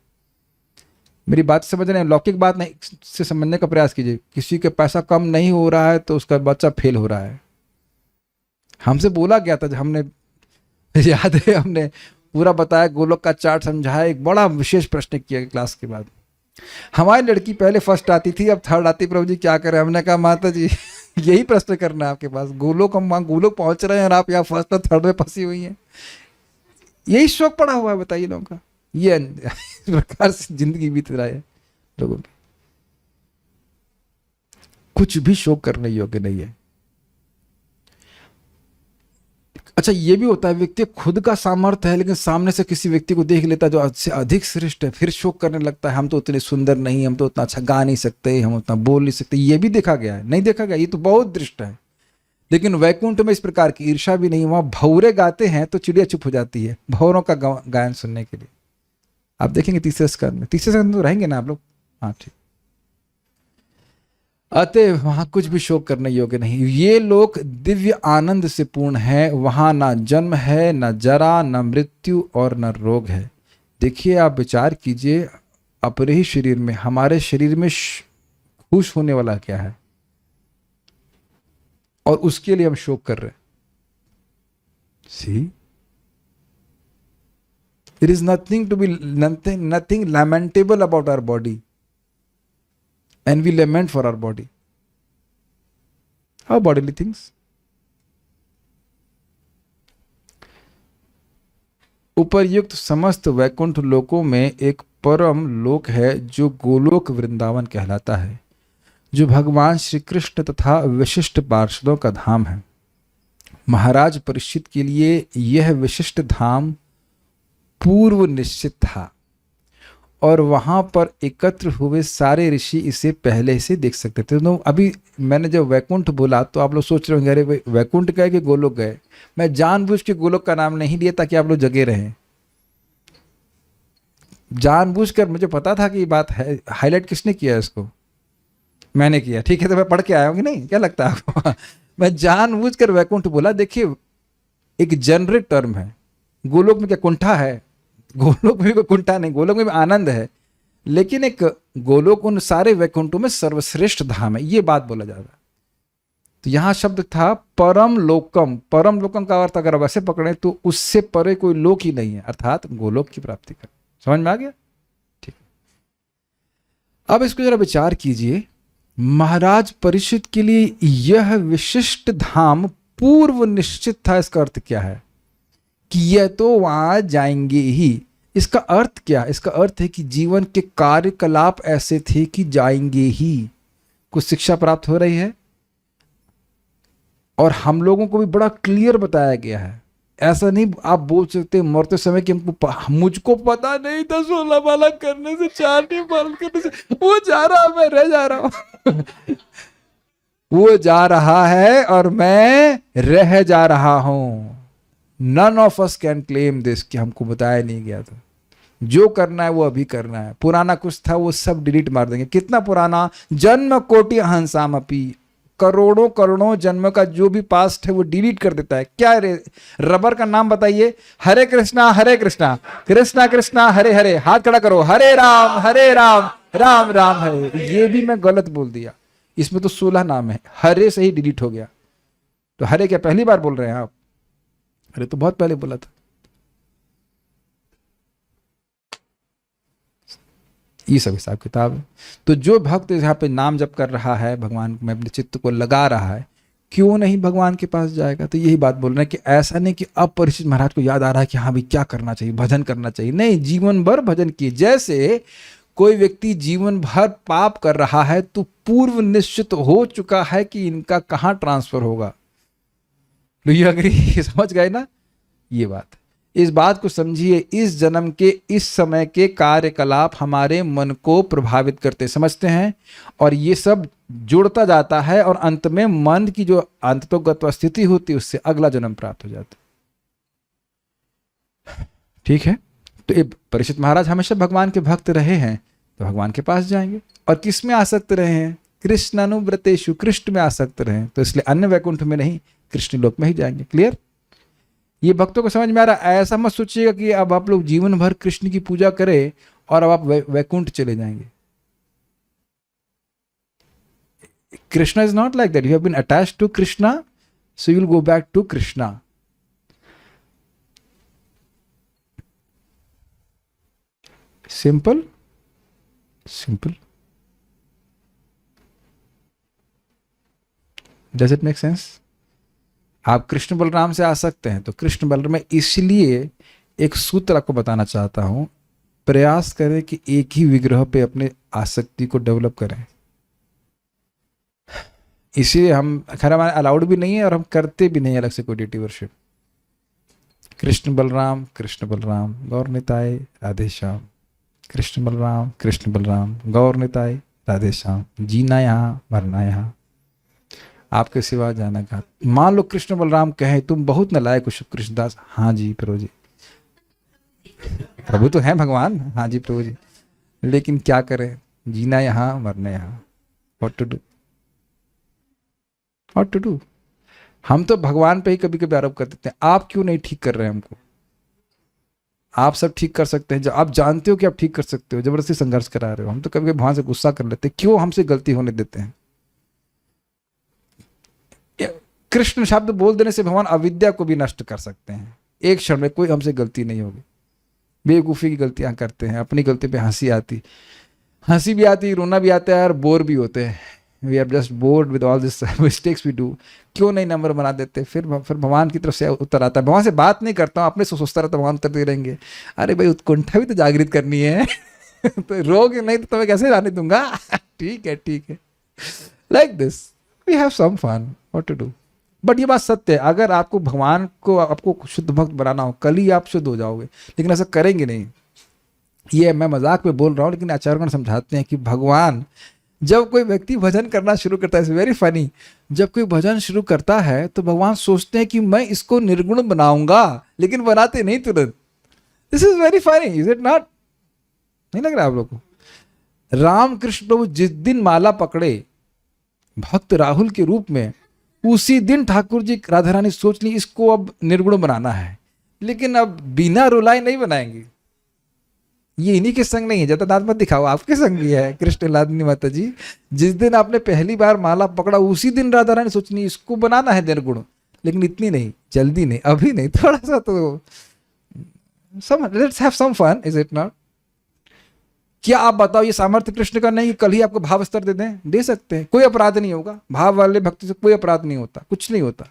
मेरी बात समझ रहे हैं? लौकिक बात नहीं से समझने का प्रयास कीजिए। किसी के पैसा कम नहीं हो रहा है तो उसका बच्चा फेल हो रहा है। हमसे बोला गया था, हमने, याद है, हमने पूरा बताया, गोलोक का चार्ट समझाया, एक बड़ा विशेष प्रश्न किया क्लास के बाद। हमारी लड़की पहले फर्स्ट आती थी, अब थर्ड आती, प्रभु जी क्या करें? हमने कहा माता जी यही प्रश्न करना है आपके पास। गोलोक, हम वहां गोलोक पहुंच रहे हैं और आप यहाँ फर्स्ट और थर्ड में फंसी हुई हैं। यही शौक पड़ा हुआ है, बताइए लोगों का। ये इस प्रकार से जिंदगी बीत रहा है लोगों की। कुछ भी शौक करने योग्य नहीं है। अच्छा, ये भी होता है व्यक्ति खुद का सामर्थ्य है लेकिन सामने से किसी व्यक्ति को देख लेता है जो उससे अधिक श्रेष्ठ है, फिर शोक करने लगता है हम तो उतने सुंदर नहीं, हम तो उतना अच्छा गा नहीं सकते, हम उतना बोल नहीं सकते। ये भी देखा गया है, नहीं देखा गया, ये तो बहुत दृष्ट है। लेकिन वैकुंठ में इस प्रकार की ईर्षा भी नहीं। वहां भौरे गाते हैं तो चिड़िया चुप हो जाती है भौरों का गायन सुनने के लिए। आप देखेंगे तीसरे स्कंद में, तीसरे स्कंद में तो रहेंगे ना आप लोग? हाँ ठीक। अतः वहां कुछ भी शोक करने योग्य नहीं। ये लोक दिव्य आनंद से पूर्ण है, वहां ना जन्म है, न जरा, न मृत्यु और न रोग है। देखिए, आप विचार कीजिए, अपने ही शरीर में, हमारे शरीर में खुश होने वाला क्या है और उसके लिए हम शोक कर रहे हैं। सी, there is nothing to be nothing lamentable about our body, and we lament for our body, our bodily things. उपर्युक्त समस्त वैकुंठ लोकों में एक परम लोक है जो गोलोक वृंदावन कहलाता है, जो भगवान श्री कृष्ण तथा विशिष्ट पार्षदों का धाम है। महाराज परीक्षित के लिए यह विशिष्ट धाम पूर्व निश्चित था और वहां पर एकत्र हुए सारे ऋषि इसे पहले से देख सकते थे। तो अभी मैंने जब वैकुंठ बोला तो आप लोग सोच रहे होंगे अरे भाई वैकुंठ गए कि गोलोक गए। मैं जानबूझ के गोलोक का नाम नहीं लिया ताकि आप लोग जगे रहें। जानबूझकर, मुझे पता था कि ये बात है। हाईलाइट किसने किया इसको? मैंने किया, ठीक है। तो मैं पढ़ के आया हूँ कि नहीं, क्या लगता है आपको? मैं जानबूझकर वैकुंठ बोला। देखिए, एक जेनरिक टर्म है। गोलोक में क्या कुंठा है? गोलोक में भी कोई कुंठा नहीं, गोलोक में भी आनंद है। लेकिन एक गोलोक उन सारे वैकुंठों में सर्वश्रेष्ठ धाम है, ये बात बोला जा रहा है। तो यहां शब्द था परम लोकम। परम लोकम का अर्थ अगर वैसे पकड़े तो उससे परे कोई लोक ही नहीं है, अर्थात गोलोक की प्राप्ति कर। समझ में आ गया? ठीक। अब इसको जरा विचार कीजिए। महाराज परीक्षित के लिए यह विशिष्ट धाम पूर्व निश्चित था। इसका अर्थ क्या है? कि यह तो वहां जाएंगे ही। इसका अर्थ क्या? इसका अर्थ है कि जीवन के कार्यकलाप ऐसे थे कि जाएंगे ही। कुछ शिक्षा प्राप्त हो रही है और हम लोगों को भी बड़ा क्लियर बताया गया है। ऐसा नहीं आप बोल सकते मरते समय कि मुझको पता नहीं था 16 माला करने से, 4 नहीं पालन करने से, वो जा रहा, मैं रह जा रहा हूं। वो जा रहा है और मैं रह जा रहा हूं। None of us can claim this कि हमको बताया नहीं गया था। जो करना है वो अभी करना है। पुराना कुछ था वो सब डिलीट मार देंगे। कितना पुराना? जन्म कोटि हंसाम अपी, करोड़ों करोड़ों जन्म का जो भी पास्ट है वो डिलीट कर देता है। क्या रबर का नाम बताइए? हरे कृष्णा कृष्णा कृष्णा हरे हरे। हाथ खड़ा करो, हरे राम राम राम हरे। ये भी मैं गलत बोल दिया। इसमें तो 16 नाम है, हरे से ही डिलीट हो गया। तो हरे क्या पहली बार बोल रहे हैं आप? अरे तो बहुत पहले बोला था। ये सब हिसाब किताब है। तो जो भक्त यहाँ पे नाम जप कर रहा है, भगवान में अपने चित्त को लगा रहा है, क्यों नहीं भगवान के पास जाएगा? तो यही बात बोल रहे हैं कि ऐसा नहीं कि अब परीक्षित महाराज को याद आ रहा है कि हाँ भाई क्या करना चाहिए, भजन करना चाहिए। नहीं, जीवन भर भजन किए। जैसे कोई व्यक्ति जीवन भर पाप कर रहा है तो पूर्व निश्चित हो चुका है कि इनका कहाँ ट्रांसफर होगा। Do you agree? समझ गए ना ये बात? इस बात को समझिए। इस जन्म के इस समय के कार्यकलाप हमारे मन को प्रभावित करते, समझते हैं, और ये सब जुड़ता जाता है और अंत में मन की जो अंततोगत स्थिति होती है उससे अगला जन्म प्राप्त हो जाता है। ठीक है? तो ये परीक्षित महाराज हमेशा भगवान के भक्त रहे हैं तो भगवान के पास जाएंगे। और किस में आसक्त रहे हैं? कृष्णानुव्रतेषु, कृष्ण में आसक्त रहे हैं, तो इसलिए अन्य वैकुंठ में नहीं, कृष्ण लोक में ही जाएंगे। क्लियर? ये भक्तों को समझ में आ रहा है? ऐसा मत सोचिएगा कि अब आप लोग जीवन भर कृष्ण की पूजा करें और अब आप वैकुंठ चले जाएंगे। Krishna is not like that. You have been attached to Krishna, so you will go back to Krishna. Simple simple. Does it make sense? आप कृष्ण बलराम से आ सकते हैं तो कृष्ण बलराम में, इसलिए एक सूत्र आपको बताना चाहता हूं। प्रयास करें कि एक ही विग्रह पे अपने आसक्ति को डेवलप करें। इसीलिए हम, खैर हमारे अलाउड भी नहीं है और हम करते भी नहीं अलग से कोई डेटी वर्शिप। कृष्ण बलराम गौर निताय राधे श्याम। कृष्ण बलराम गौर निताय राधे श्याम। जीना यहाँ मरना यहाँ, आपके सिवा जाना कहाँ। मान लो कृष्ण बलराम कहे तुम बहुत नालायक हो कृष्णदास, हाँ जी प्रभु जी, प्रभु तो हैं भगवान, हाँ जी प्रभु जी, लेकिन क्या करें, जीना यहाँ मरना यहाँ, व्हाट टू डू। हम तो भगवान पे ही कभी कभी आरोप कर देते हैं, आप क्यों नहीं ठीक कर रहे हैं हमको। आप सब ठीक कर सकते हैं, जब आप जानते हो कि आप ठीक कर सकते हो, जबरदस्ती संघर्ष करा रहे हो। हम तो कभी कभी भगवान से गुस्सा कर लेते हैं, क्यों हमसे गलती होने देते हैं। कृष्ण शब्द बोल देने से भगवान अविद्या को भी नष्ट कर सकते हैं। एक क्षण में कोई हमसे गलती नहीं होगी। बेवकूफ़ी की गलतियां करते हैं, अपनी गलती पे हंसी भी आती, रोना भी आता है और बोर भी होते हैं। We are just bored with all this mistakes we do. क्यों नहीं नंबर बना देते। फिर भगवान की तरफ से उत्तर आता है। भगवान से बात नहीं करता हूँ, अपने से सोचता रहता, भगवान उत्तर दे रहेंगे, अरे भाई उत्कंठा भी तो जागृत करनी है तो रोग नहीं तो तुम्हें कैसे जाने दूंगा ठीक है, like this we have some fun, what to do. But ये बात सत्य है, अगर आपको भगवान को आपको शुद्ध भक्त बनाना हो, कल ही आप शुद्ध हो जाओगे, लेकिन ऐसा करेंगे नहीं। ये मैं मजाक में बोल रहा हूँ, लेकिन आचार्यगण समझाते हैं कि भगवान, जब कोई व्यक्ति भजन करना शुरू करता है, वेरी फनी, जब कोई भजन शुरू करता है तो भगवान सोचते हैं कि मैं इसको निर्गुण बनाऊंगा, लेकिन बनाते नहीं तुरंत। This is very funny, is it not? नहीं लग रहा आप लोग को? रामकृष्ण प्रभु जिस दिन माला पकड़े भक्त राहुल के रूप में, उसी दिन ठाकुर जी राधा रानी सोच ली इसको अब निर्गुण बनाना है, लेकिन अब बिना रुलाए नहीं बनाएंगे। ये इन्हीं के संग नहीं है, जता दांत मत दिखाओ, आपके संग भी है कृष्ण लादनी माता जी। जिस दिन आपने पहली बार माला पकड़ा, उसी दिन राधा रानी सोचनी इसको बनाना है निर्गुण, लेकिन इतनी नहीं, जल्दी नहीं, अभी नहीं, थोड़ा सा तो let's have some fun, is it not? क्या आप बताओ ये सामर्थ्य कृष्ण का नहीं, कल ही आपको भाव स्तर दे दें? दे सकते हैं, कोई अपराध नहीं होगा। भाव वाले भक्ति से कोई अपराध नहीं होता, कुछ नहीं होता।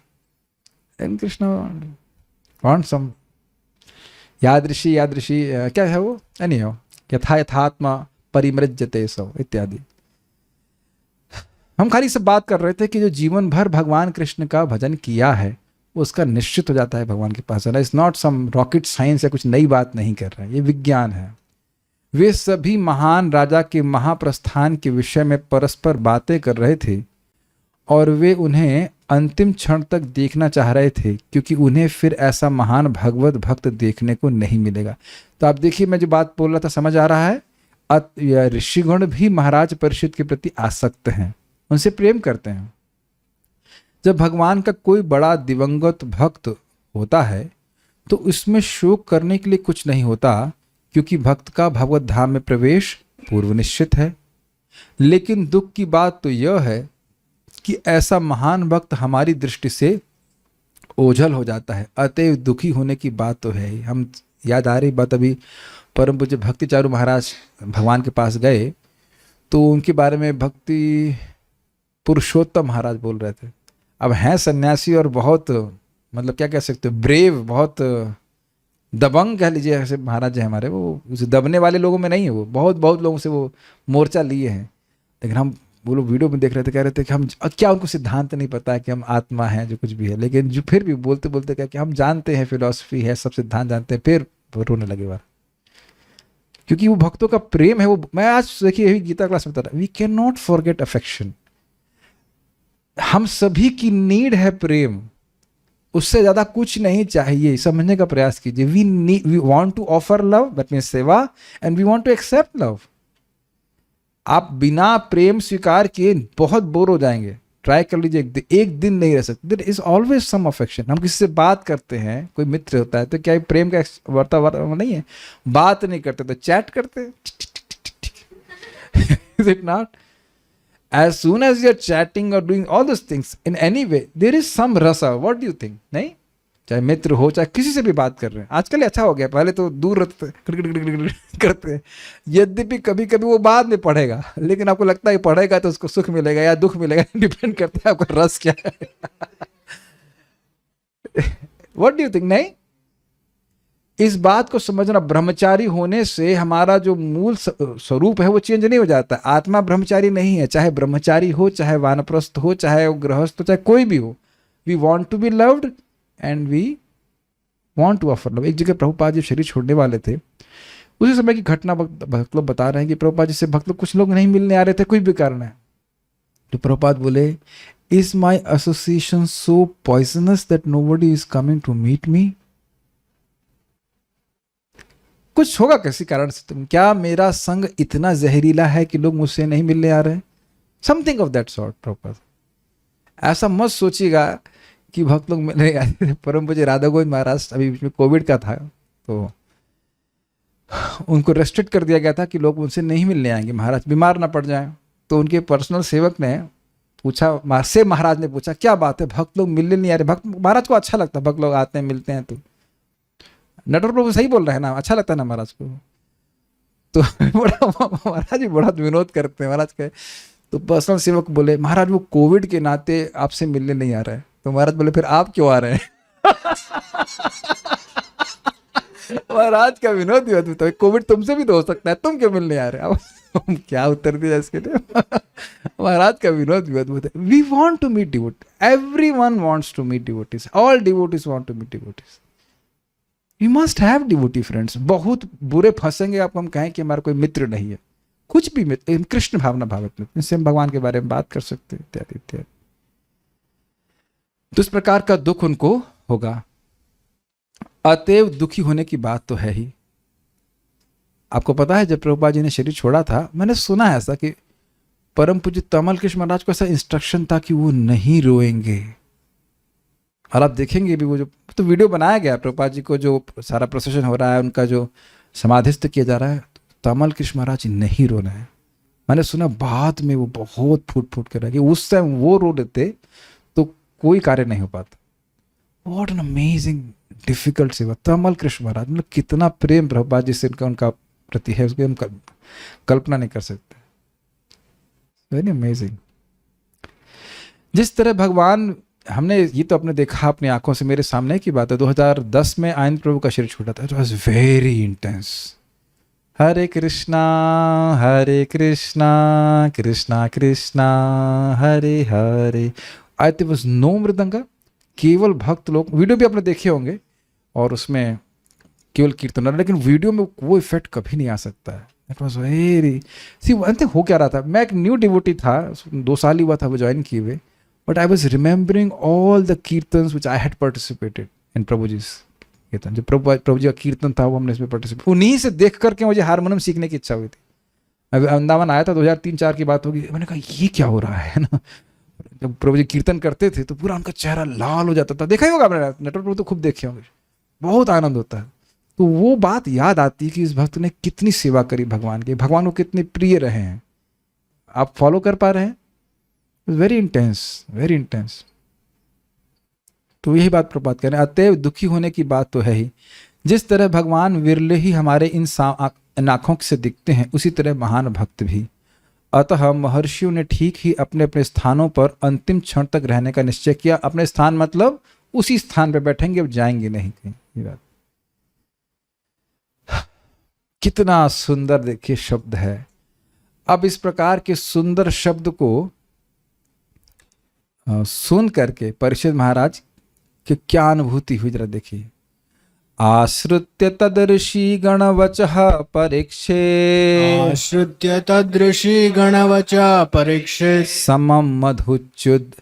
एंड कृष्ण वांट सम यादृशी क्या है वो, नहीं हो, यथा यथात्मा परिमृज्यते सौ इत्यादि। हम खाली से बात कर रहे थे कि जो जीवन भर भगवान कृष्ण का भजन किया है, उसका निश्चित हो जाता है भगवान के पास जाना। It's not some rocket science या कुछ नई बात नहीं कर रहा है, ये विज्ञान है। वे सभी महान राजा के महाप्रस्थान के विषय में परस्पर बातें कर रहे थे और वे उन्हें अंतिम क्षण तक देखना चाह रहे थे, क्योंकि उन्हें फिर ऐसा महान भगवत भक्त देखने को नहीं मिलेगा। तो आप देखिए, मैं जो बात बोल रहा था समझ आ रहा है? ऋषिगण भी महाराज परीक्षित के प्रति आसक्त हैं, उनसे प्रेम करते हैं। जब भगवान का कोई बड़ा दिवंगत भक्त होता है तो उसमें शोक करने के लिए कुछ नहीं होता, क्योंकि भक्त का भगवत धाम में प्रवेश पूर्व निश्चित है। लेकिन दुख की बात तो यह है कि ऐसा महान भक्त हमारी दृष्टि से ओझल हो जाता है, अतएव दुखी होने की बात तो है ही। हम याद आ रही बात, अभी परम पूज्य भक्ति चारू महाराज भगवान के पास गए तो उनके बारे में भक्ति पुरुषोत्तम महाराज बोल रहे थे। अब हैं सन्यासी और बहुत, मतलब क्या कह सकते हो, ब्रेव, बहुत दबंग कह लीजिए, ऐसे महाराज है हमारे। वो उस दबने वाले लोगों में नहीं है, वो बहुत लोगों से वो मोर्चा लिए हैं। लेकिन हम वो लोग वीडियो में देख रहे थे, कह रहे थे कि हम क्या, उनको सिद्धांत नहीं पता है कि हम आत्मा हैं, जो कुछ भी है, लेकिन जो फिर भी बोलते बोलते क्या कि हम जानते हैं, फिलॉसफी है, सब सिद्धांत जानते हैं, फिर वो रोने लगे बार, क्योंकि वो भक्तों का प्रेम है। वो मैं आज देखिए यही गीता क्लास में बता रहा, we can not forget affection. हम सभी की नीड है प्रेम, उससे ज्यादा कुछ नहीं चाहिए। समझने का प्रयास कीजिए। We want to offer love, that means seva, and we want to accept love. आप बिना प्रेम स्वीकार किए बहुत बोर हो जाएंगे। ट्राई कर लीजिए, एक दिन नहीं रह सकते। There is always some affection. हम किसी से बात करते हैं, कोई मित्र होता है, तो क्या प्रेम का वातावरण नहीं है? बात नहीं करते तो चैट करते, is it not? As soon as you're chatting or doing all those things in any way, there is some rasa. What do you think? नहीं, चाहे मित्र हो चाहे किसी से भी बात कर रहे हैं, आजकल अच्छा हो गया, पहले तो दूर रहते करते हैं। यद्यपि कभी कभी वो बाद में पढ़ेगा, लेकिन आपको लगता है पढ़ेगा तो उसको सुख मिलेगा या दुख मिलेगा, डिपेंड करता है आपका रस क्या है। What do you think? नहीं, इस बात को समझना, ब्रह्मचारी होने से हमारा जो मूल स्वरूप है वो चेंज नहीं हो जाता। आत्मा ब्रह्मचारी नहीं है, चाहे ब्रह्मचारी हो, चाहे वानप्रस्थ हो, चाहे गृहस्थ हो, चाहे कोई भी हो। We want to be loved and we want to offer love. एक जगह प्रभुपाद जी शरीर छोड़ने वाले थे, उसी समय की घटना भक्त लोग बता रहे हैं कि प्रभुपाद जी से भक्त लोग कुछ लोग नहीं मिलने आ रहे थे, कोई भी कारण है। तो प्रभुपाद बोले, is my association so poisonous that nobody is coming to meet me? कुछ होगा किसी कारण से, तुम क्या मेरा संग इतना जहरीला है कि लोग मुझसे नहीं मिलने आ रहे हैं? Something of that sort. Prabhupada ऐसा मत सोचिएगा कि भक्त लोग मिलने आए थे। परम पूज्य राधा गोविंद महाराज अभी बीच में कोविड का था, तो उनको रेस्ट्रिक्ट कर दिया गया था कि लोग उनसे नहीं मिलने आएंगे, महाराज बीमार ना पड़ जाएं। तो उनके पर्सनल सेवक ने पूछा, महाराज ने पूछा क्या बात है, भक्त लोग मिलने नहीं आ रहे? भक्त महाराज को अच्छा लगता है, भक्त लोग आते हैं मिलते हैं। तो नटवर प्रभु सही बोल रहे हैं ना, अच्छा लगता है ना महाराज को। तो बड़ा महाराज जी बड़ा विनोद करते हैं। महाराज कहे, तो पर्सनल सेवक बोले, महाराज वो कोविड के नाते आपसे मिलने नहीं आ रहा है। तो महाराज बोले, फिर आप क्यों आ रहे हैं? महाराज का विनोद भी अद्भुत है, कोविड तुमसे भी तो हो सकता है, तुम क्यों मिलने आ रहे हो? अब क्या उत्तर दिया इसके लिए? महाराज का विनोद भी अद्भुत है। We want to meet devotee, everyone wants to meet devotees, all devotees want to meet devotees. You must have devotee friends. बहुत बुरे फंसेंगे आपको हम कहें कि हमारा कोई मित्र नहीं है, कुछ भी मित्र, कृष्ण भावना भावक मित्र, इनसे हम भगवान के बारे में बात कर सकते हैं, इत्यादि इत्यादि। तो इस प्रकार का दुख उनको होगा। अतएव दुखी होने की बात तो है ही। आपको पता है जब प्रभुपाद जी ने शरीर छोड़ा था, मैंने सुना है ऐसा कि परम पूज्य तमल कृष्ण महाराज को ऐसा इंस्ट्रक्शन था कि वो नहीं रोएंगे। और आप देखेंगे भी वो जो तो वीडियो बनाया गया प्रभुपाद जी को, जो सारा प्रोसेशन हो रहा है, उनका जो समाधिस्थ किया जा रहा है, तमल कृष्ण महाराज जी नहीं रो रहे हैं। मैंने सुना बाद में वो बहुत फूट फूट कर रहा है कि उस टाइम वो रो देते तो कोई कार्य नहीं हो पाता। व्हाट एन अमेजिंग डिफिकल्ट सेवा। तमल कृष्ण महाराज, मतलब कितना प्रेम प्रभुपाद जी से उनका प्रति है, उसकी हम कल्पना नहीं कर सकते। Very amazing. जिस तरह भगवान, हमने ये तो अपने देखा अपनी आंखों से, मेरे सामने की बात है, 2010 में आनंद प्रभु का शरीर छूटा था। It was very intense. Hare Krishna Krishna Krishna Hare Hare. I think was no mridanga, केवल भक्त लोग, वीडियो भी आपने देखे होंगे, और उसमें केवल कीर्तन, लेकिन वीडियो में वो इफेक्ट कभी नहीं आ सकता है। इट वॉज वेरी सी। हो क्या रहा था, मैं एक न्यू डिवोटी था, 2 साल ही हुआ था वो ज्वाइन किए हुए, but I was remembering all the kirtans which I had participated in Prabhu ji kirtan. जो प्रभु जी का कीर्तन था वो हमने इसमें पार्टिसिपेट, उन्हीं से देख करके मुझे हारमोनियम सीखने की इच्छा हुई थी। अभी वृंदावन आया था, 2003-4 की बात होगी। मैंने कहा ये क्या हो रहा है ना। जब प्रभु जी कीर्तन करते थे तो पूरा उनका चेहरा लाल हो जाता था। देखा ही होगा आपने, नटवर प्रभु तो खूब देखे होंगे, बहुत आनंद होता है। तो वो बात याद आती है कि इस भक्त ने कितनी सेवा करी भगवान की, भगवान को कितने प्रिय रहे हैं। आप फॉलो कर पा रहे हैं? Very intense, very intense. तो यही बात प्रभुपाद कह रहे हैं, अतएव दुखी होने की बात तो है ही। जिस तरह भगवान विरले ही हमारे इन आँखों से दिखते हैं, उसी तरह महान भक्त भी। अतः महर्षियों ने ठीक ही अपने अपने स्थानों पर अंतिम क्षण तक रहने का निश्चय किया। अपने स्थान मतलब उसी स्थान पर बैठेंगे, अब जाएंगे नहीं कहीं। ये बात कितना सुंदर देखिए शब्द है। अब इस प्रकार के सुंदर शब्द को सुन करके परीक्षित महाराज की क्या अनुभूति हुई, जरा देखिए। आश्रित्य तदर्षि गणवचः परीक्षे, आश्रित्य तदृषि गणवचः परीक्षे, समम मधुच्युत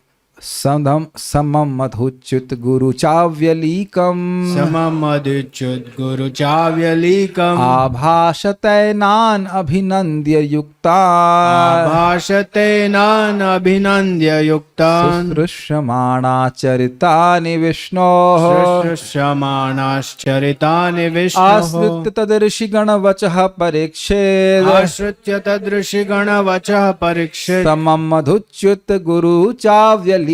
गुरु चाव्यलीकम, समम मधुच्युत गुरु चाव्यलीकम, आभाषतैनान अभिनंद्य युक्तान, आभाषतेनान अभिनंद्य युक्तान, शुश्रूषमाणाचरितानि विष्णोः, शुश्रूषमाणाश्चरितानि विष्णोः, आश्रित्य तदर्षि गणवचः परीक्षेत्, आश्रित्य तदृषि गणवचः परीक्षेत्, समम मधुच्युत गुरु चाव्यलीकम,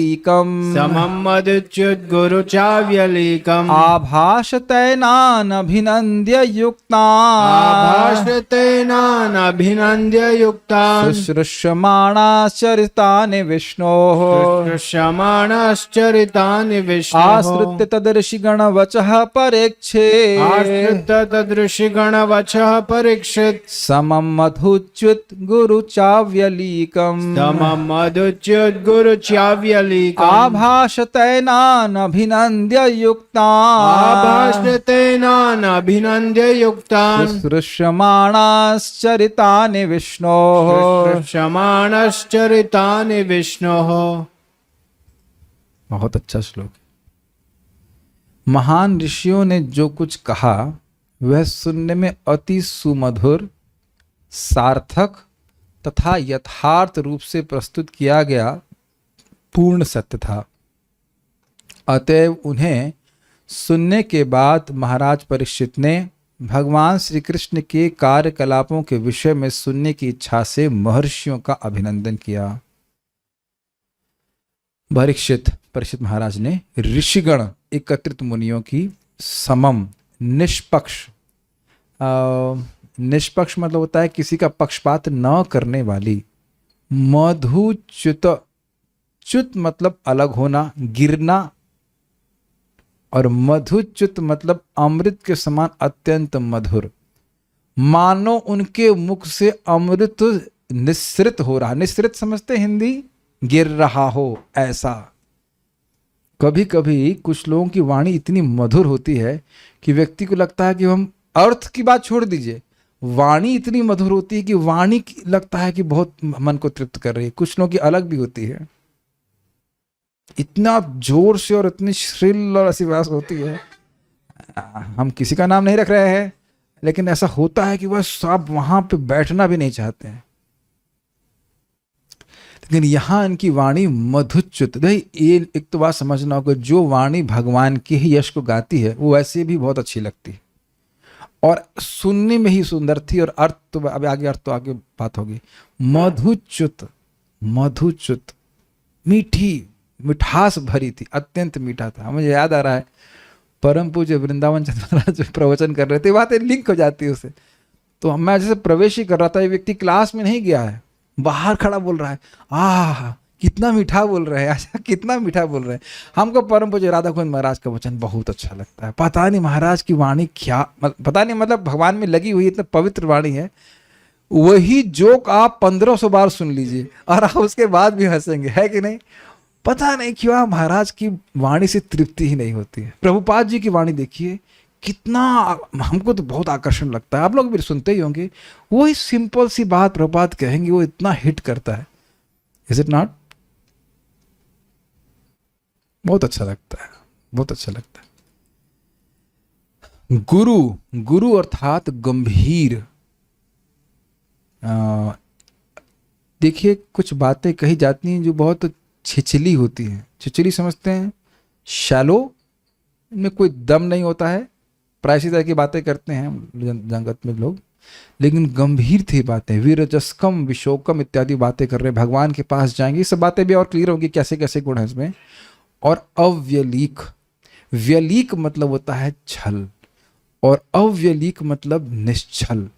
समम मधुच्युत गुरु चाव्यलीकम, आभाषतैनान अभिनंद्य युक्तान, आभाषतेनान अभिनंद्य युक्तान, शुश्रूषमाणाश्चरितानि विष्णोः, शुश्रूषमाणाश्चरितानि विष्णोः, आश्रित्य तदर्षि गणवचः परीक्षेत्, आश्रित्य तदृषि गणवचः परीक्षित्, समम मधुच्युत गुरु चाव्यलीकम, समम मधुच्युत गुरु चाव्यलीकम, युक्ताव्यलीकम् आभाषतैनानभिनन्द्य युक्तान् आभाषतेनानभिनन्द्य युक्तान् शुश्रूष्यमाणाश्चरितानि विष्णोः। शुश्रूष्यमाणश्चरितानि विष्णोः। बहुत अच्छा श्लोक। महान ऋषियों ने जो कुछ कहा वह सुनने में अति सुमधुर, सार्थक तथा यथार्थ रूप से प्रस्तुत किया गया पूर्ण सत्य था। अतएव उन्हें सुनने के बाद महाराज परीक्षित ने भगवान श्री कृष्ण के कार्यकलापों के विषय में सुनने की इच्छा से महर्षियों का अभिनंदन किया। परीक्षित महाराज ने ऋषिगण एकत्रित मुनियों की समम निष्पक्ष मतलब होता है किसी का पक्षपात न करने वाली, मधुच्युत, च्युत मतलब अलग होना, गिरना, और मधुच्युत मतलब अमृत के समान अत्यंत मधुर, मानो उनके मुख से अमृत निस्सृत हो रहा। निस्सृत समझते हिंदी, गिर रहा हो ऐसा। कभी कभी कुछ लोगों की वाणी इतनी मधुर होती है कि व्यक्ति को लगता है कि हम अर्थ की बात छोड़ दीजिए, वाणी इतनी मधुर होती है कि वाणी लगता है कि बहुत मन को तृप्त कर रही है। कुछ लोगों की अलग भी होती है, इतना जोर से और इतनी श्रील और ऐसी आवाज होती है। हम किसी का नाम नहीं रख रहे हैं, लेकिन ऐसा होता है कि बस आप वहां पे बैठना भी नहीं चाहते हैं। लेकिन यहाँ इनकी वाणी मधुच्युत। भाई ये एक तो बात समझना होगा, जो वाणी भगवान के ही यश को गाती है वो वैसे भी बहुत अच्छी लगती है और सुनने में ही सुंदर थी। और अर्थ तो अब आगे, अर्थ तो आगे बात होगी। मधुच्युत, मधुच्युत, मीठी, मिठास भरी थी, अत्यंत मीठा था। मुझे याद आ रहा है परम पूज्य वृंदावन चंद्र महाराज प्रवचन कर रहे थे, बातें लिंक हो जाती है उसे। तो मैं जैसे प्रवेश ही कर रहा था, ये व्यक्ति क्लास में नहीं गया है, बाहर खड़ा बोल रहा है, कितना मीठा बोल रहे हैं, अच्छा कितना मीठा बोल रहे हैं। हमको परम पूज्य राधा कुंज महाराज का वचन बहुत अच्छा लगता है। पता नहीं महाराज की वाणी क्या, पता नहीं, मतलब भगवान में लगी हुई इतना पवित्र वाणी है। वही जोक आप 1500 बार सुन लीजिए और आप उसके बाद भी हंसेंगे, है कि नहीं। पता नहीं क्यों महाराज की वाणी से तृप्ति ही नहीं होती है। प्रभुपाद जी की वाणी देखिए कितना, हमको तो बहुत आकर्षण लगता है। आप लोग भी सुनते ही होंगे, वही सिंपल सी बात प्रभुपाद कहेंगे, वो इतना हिट करता है। Is it not? बहुत अच्छा लगता है, बहुत अच्छा लगता है। गुरु, गुरु अर्थात गंभीर। देखिए कुछ बातें कही जाती हैं जो बहुत छिछली होती हैं। छिछली समझते हैं, शैलो, इनमें कोई दम नहीं होता है, प्रायशी तरह की बातें करते हैं जगत में लोग, लेकिन गंभीर थी बातें। वीरजस्कम विशोकम इत्यादि बातें कर रहे, भगवान के पास जाएंगे, ये सब बातें भी और क्लियर होंगी कैसे कैसे गुण है इसमें। और अव्यलीक, व्यलीक मतलब होता है छल, और अव्यलीक मतलब निश्छल।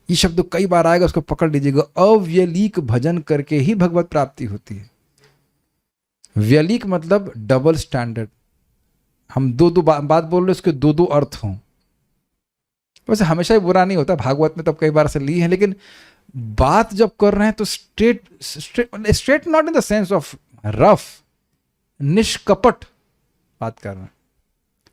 ये शब्द कई बार आएगा, उसको पकड़ लीजिएगा। अव्यलीक भजन करके ही भगवत प्राप्ति होती है। व्यलीक मतलब डबल स्टैंडर्ड, हम दो बात बोल रहे, उसके दो अर्थ हों। वैसे हमेशा ही बुरा नहीं होता, भागवत में तो कई बार से ली है, लेकिन बात जब कर रहे हैं तो straight not in the sense of rough, निष्कपट बात कर रहे हैं।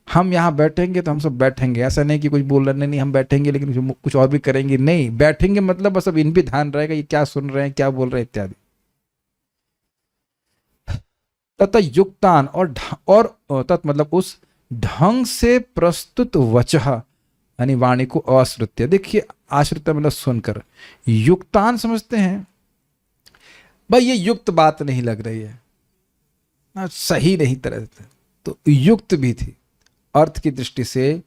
हम यहाँ बैठेंगे तो हम सब बैठेंगे, ऐसा नहीं कि कुछ बोल रहे नहीं हम बैठेंगे लेकिन कुछ और भी करेंगे, नहीं, बैठेंगे मतलब बस अब इन भी ध्यान रहेगा ये क्या सुन रहे हैं, क्या बोल रहे हैं इत्यादि। तथा युक्तान, और तत् मतलब उस ढंग से प्रस्तुत वचः यानी वाणी को अश्रुत्य। देखिए आश्रित मतलब सुनकर, युक्तान समझते हैं भाई ये युक्त बात नहीं लग रही है, सही नहीं तरह से, तो युक्त भी थी, अर्थ की दृष्टि से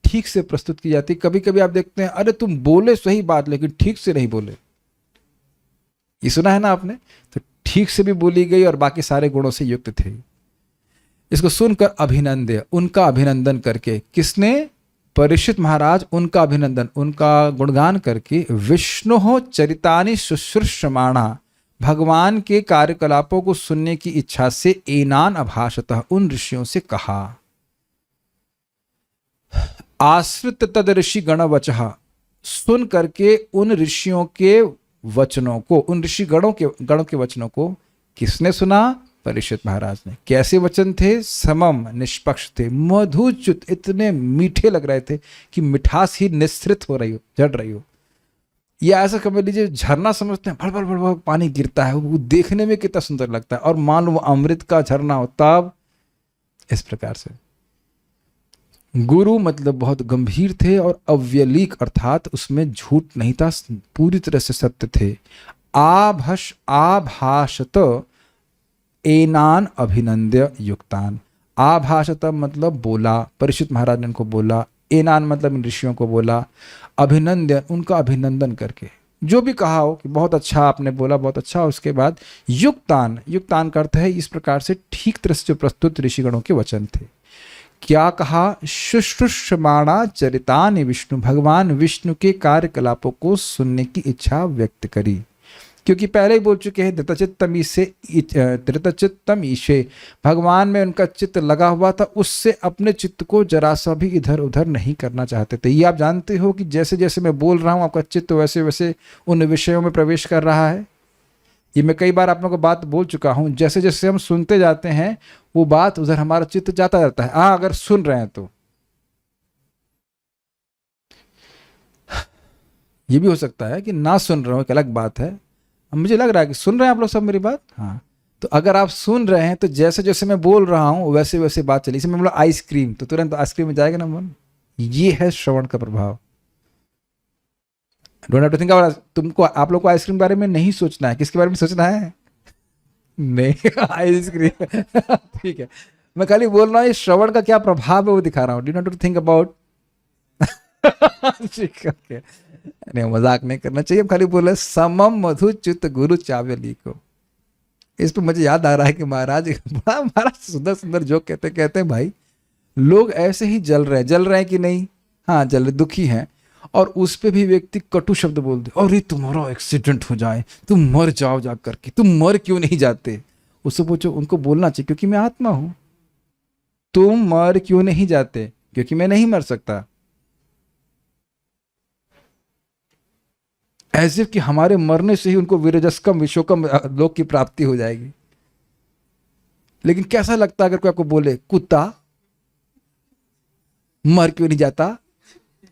ठीक से प्रस्तुत की जाती। कभी कभी आप देखते हैं अरे तुम बोले सही बात लेकिन ठीक से नहीं बोले, ये सुना है ना आपने, तो ठीक से भी बोली गई और बाकी सारे गुणों से युक्त थे। इसको सुनकर अभिनंदन, उनका अभिनंदन करके, किसने? परीक्षित महाराज, उनका अभिनंदन, उनका गुणगान करके, विष्णु चरितानि शुश्रूषमाणा, भगवान के कार्यकलापों को सुनने की इच्छा से एनान अभाषतः, उन ऋषियों से कहा। आश्रित तद ऋषि गण वचः, सुन करके उन ऋषियों के वचनों को, उन ऋषि गणों के वचनों को किसने सुना? परीक्षित महाराज ने। कैसे वचन थे? समम, निष्पक्ष थे, मधुच्युत, इतने मीठे लग रहे थे कि मिठास ही निस्सृत हो रही हो, झड़ रही हो। या ऐसा समझ लीजिए झरना समझते हैं, भड़ भड़ भड़ भड़ पानी गिरता है, वो देखने में कितना सुंदर लगता है, और मान लो वो अमृत का झरना हो तब। इस प्रकार से गुरु मतलब बहुत गंभीर थे और अव्यलीक अर्थात उसमें झूठ नहीं था, पूरी तरह से सत्य थे। आभाषत एनान अभिनंद्य युक्तान। आभाषत मतलब बोला, परीक्षित महाराज ने उनको बोला। एनान मतलब इन ऋषियों को बोला। अभिनंदन, उनका अभिनंदन करके, जो भी कहा हो कि बहुत अच्छा आपने बोला, बहुत अच्छा। उसके बाद युक्तान, युक्तान का अर्थ है इस प्रकार से ठीक तरह से जो प्रस्तुत ऋषिगणों के वचन थे। क्या कहा? शुश्रूषमाणा चरितानि विष्णु, भगवान विष्णु के कार्यकलापों को सुनने की इच्छा व्यक्त करी, क्योंकि पहले ही बोल चुके हैं धृतचित्तम ईशे, भगवान में उनका चित्त लगा हुआ था, उससे अपने चित्त को जरा सा भी इधर उधर नहीं करना चाहते थे। ये आप जानते हो कि जैसे जैसे मैं बोल रहा हूँ आपका चित्त वैसे वैसे उन विषयों में प्रवेश कर रहा है। ये मैं कई बार आप लोगों को बात बोल चुका हूँ, जैसे जैसे हम सुनते जाते हैं वो बात उधर हमारा चित्त जाता रहता है। हाँ, अगर सुन रहे हैं तो ये भी हो सकता है कि ना सुन रहे हो, एक अलग बात है। मुझे लग रहा है कि सुन रहे हैं आप लोग सब मेरी बात। हाँ, तो अगर आप सुन रहे हैं तो जैसे जैसे मैं बोल रहा हूँ वैसे वैसे बात चली। इसमें बोला आइसक्रीम तो तुरंत आइसक्रीम में जाएगा ना मन। ये है श्रवण का प्रभाव। Don't have to think about. तुमको, आप लोग को आइसक्रीम के बारे में नहीं सोचना है। किसके बारे में सोचना है? नहीं, आइसक्रीम। ठीक है, मैं खाली बोल रहा हूँ ये श्रवण का क्या प्रभाव है वो दिखा रहा हूँ। Do not to think about. ठीक है, नहीं मजाक नहीं करना चाहिए, खाली बोले समम मधुच्युत गुरु चावली को। इस पर मुझे याद आ रहा है कि महाराज बड़ा महाराज सुंदर सुंदर जोक कहते हैं भाई लोग ऐसे ही जल रहे हैं कि नहीं? हाँ जल रहे, दुखी हैं, और उस पे भी व्यक्ति कटु शब्द बोल दे, अरे तुम्हारा एक्सीडेंट हो जाए, तुम मर जाओ जा करके, तुम मर क्यों नहीं जाते? उससे पूछो, उनको बोलना चाहिए क्योंकि मैं आत्मा हूं। तुम मर क्यों नहीं जाते? क्योंकि मैं नहीं मर सकता। ऐसे कि हमारे मरने से ही उनको वीरजस्कम विश्वकम लोक की प्राप्ति हो जाएगी। लेकिन कैसा लगता है अगर कोई आपको बोले कुत्ता मर क्यों नहीं जाता?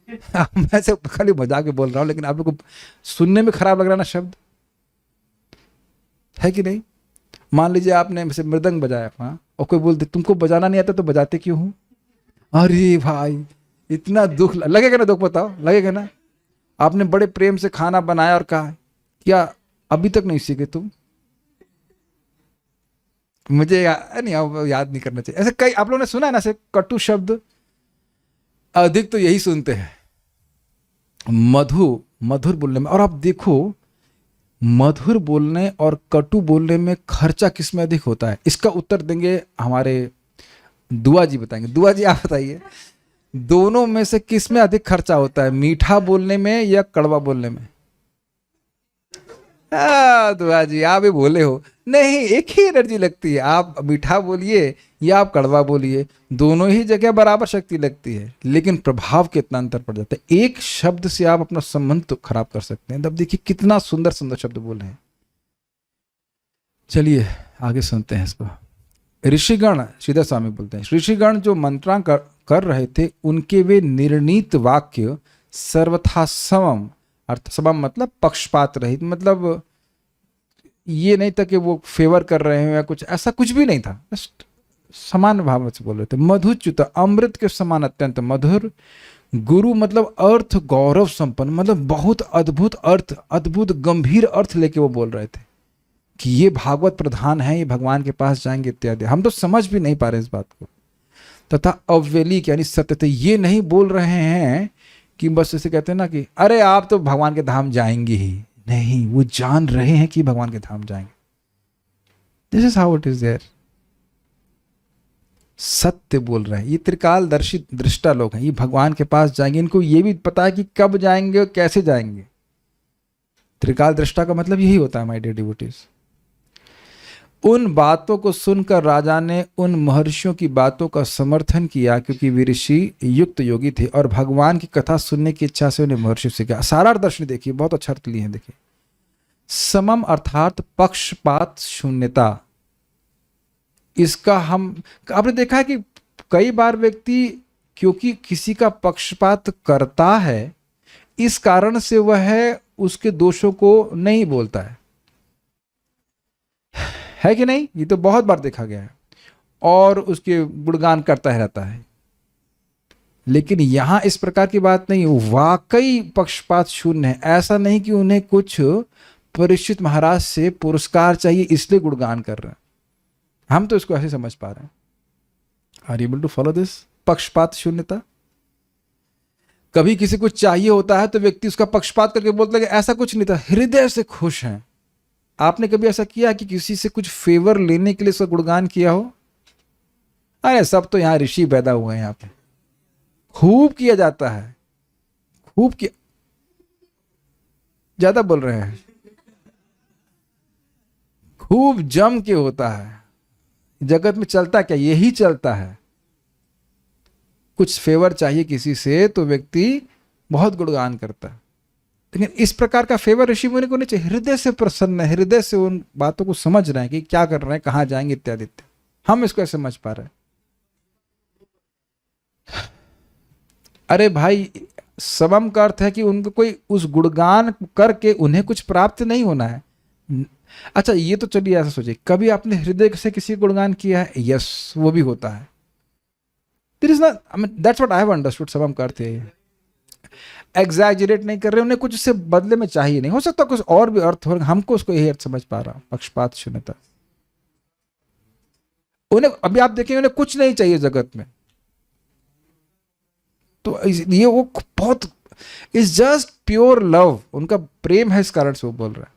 मैं से खाली मजाक में बोल रहा हूं, लेकिन आप लोग को सुनने में खराब लग रहा ना शब्द, है कि नहीं? मान लीजिए आपने मृदंग बजाया, हाँ, और कोई बोलते तुमको बजाना नहीं आता तो बजाते क्यों हूं? अरे भाई इतना दुख लगेगा ना, दुख बताओ लगेगा ना। आपने बड़े प्रेम से खाना बनाया और कहा क्या अभी तक नहीं सीखे तुम? मुझे याद नहीं करना चाहिए। ऐसे कई आप लोगों ने सुना है ना, ऐसे कटु शब्द अधिक तो यही सुनते हैं मधुर बोलने में। और आप देखो मधुर बोलने और कटु बोलने में खर्चा किस में अधिक होता है? इसका उत्तर देंगे हमारे दुआ जी, बताएंगे। दुआ जी आप बताइए, दोनों में से किस में अधिक खर्चा होता है, मीठा बोलने में या कड़वा बोलने में? दुआ जी आप भी बोले हो, नहीं एक ही एनर्जी लगती है। आप मीठा बोलिए या आप कड़वा बोलिए, दोनों ही जगह बराबर शक्ति लगती है, लेकिन प्रभाव कितना अंतर पड़ जाता है। एक शब्द से आप अपना संबंध तो खराब कर सकते हैं। तब देखिए कितना सुंदर सुंदर शब्द बोल रहे हैं। चलिए आगे सुनते हैं इसको। ऋषिगण, श्रीधर स्वामी बोलते हैं, ऋषिगण जो मंत्रां कर रहे थे उनके वे निर्णीत वाक्य सर्वथा समम, अर्थ समम मतलब पक्षपात रहित, मतलब ये नहीं था कि वो फेवर कर रहे हैं या कुछ, ऐसा कुछ भी नहीं था, जस्ट समान भाव से बोल रहे थे। मधुच्युत, अमृत के समान अत्यंत मधुर। गुरु मतलब अर्थ गौरव संपन्न, मतलब बहुत अद्भुत अर्थ, अद्भुत गंभीर अर्थ लेके वो बोल रहे थे कि ये भागवत प्रधान है, ये भगवान के पास जाएंगे इत्यादि। हम तो समझ भी नहीं पा रहे इस बात को। तथा अव्यलिक यानी सत्य थे, ये नहीं बोल रहे हैं कि बस ऐसे कहते हैं ना कि अरे आप तो भगवान के धाम जाएंगे ही नहीं, वो जान रहे हैं कि भगवान के धाम जाएंगे। This is how it is there. सत्य बोल रहे हैं, ये त्रिकालदर्शी दृष्टा लोग हैं, ये भगवान के पास जाएंगे। इनको ये भी पता है कि कब जाएंगे और कैसे जाएंगे। त्रिकाल दृष्टा का मतलब यही होता है माय डियर डिवोटीज। उन बातों को सुनकर राजा ने उन महर्षियों की बातों का समर्थन किया, क्योंकि वे ऋषि युक्त योगी थे और भगवान की कथा सुनने की इच्छा से उन्हें महर्षि से किया। सारा दर्शन देखिए, बहुत अच्छा अर्थ लिए हैं। देखिए समम अर्थात पक्षपात शून्यता, इसका हम आपने देखा है कि कई बार व्यक्ति क्योंकि किसी का पक्षपात करता है, इस कारण से वह उसके दोषों को नहीं बोलता है कि नहीं? ये तो बहुत बार देखा गया है, और उसके गुणगान करता ही रहता है। लेकिन यहां इस प्रकार की बात नहीं, वाकई पक्षपात शून्य है। ऐसा नहीं कि उन्हें कुछ परीक्षित महाराज से पुरस्कार चाहिए इसलिए गुणगान कर रहे हैं। हम तो इसको ऐसे समझ पा रहे हैं। Are able to follow this? पक्षपात शून्यता। कभी किसी को चाहिए होता है तो व्यक्ति उसका पक्षपात करके बोलता है कि ऐसा कुछ नहीं था, हृदय से खुश हैं। आपने कभी ऐसा किया कि किसी से कुछ फेवर लेने के लिए उसका गुणगान किया हो? अरे सब तो यहां ऋषि पैदा हुए हैं, यहां पे खूब किया जाता है, खूब किया, ज्यादा बोल रहे हैं, खूब जम के होता है। जगत में चलता क्या, यही चलता है। कुछ फेवर चाहिए किसी से तो व्यक्ति बहुत गुणगान करता है। लेकिन इस प्रकार का फेवर ऋषि मुनि को नहीं चाहिए। हृदय से प्रसन्न है, हृदय से उन बातों को समझ रहे हैं कि क्या कर रहे हैं, कहां जाएंगे, इत्यादि इत्यादि। हम इसको ऐसे समझ पा रहे हैं। अरे भाई, समम का अर्थ है कि उनको कोई उस गुणगान करके उन्हें कुछ प्राप्त नहीं होना है। अच्छा, ये तो चलिए ऐसा सोचिए, कभी आपने हृदय से किसी का गुणगान किया है? यस, वो भी होता है। There is not, I mean that's what I have understood. समम का अर्थ है, एग्जैजरेट नहीं कर रहे, उन्हें कुछ उससे बदले में चाहिए नहीं। हो सकता कुछ और भी अर्थ हो, हमको उसको यही अर्थ समझ पा रहा हूं, पक्षपात शून्यता। उन्हें अभी आप देखेंगे, उन्हें कुछ नहीं चाहिए जगत में, तो ये वो बहुत इज जस्ट प्योर लव, उनका प्रेम है, इस कारण से वो बोल रहा है।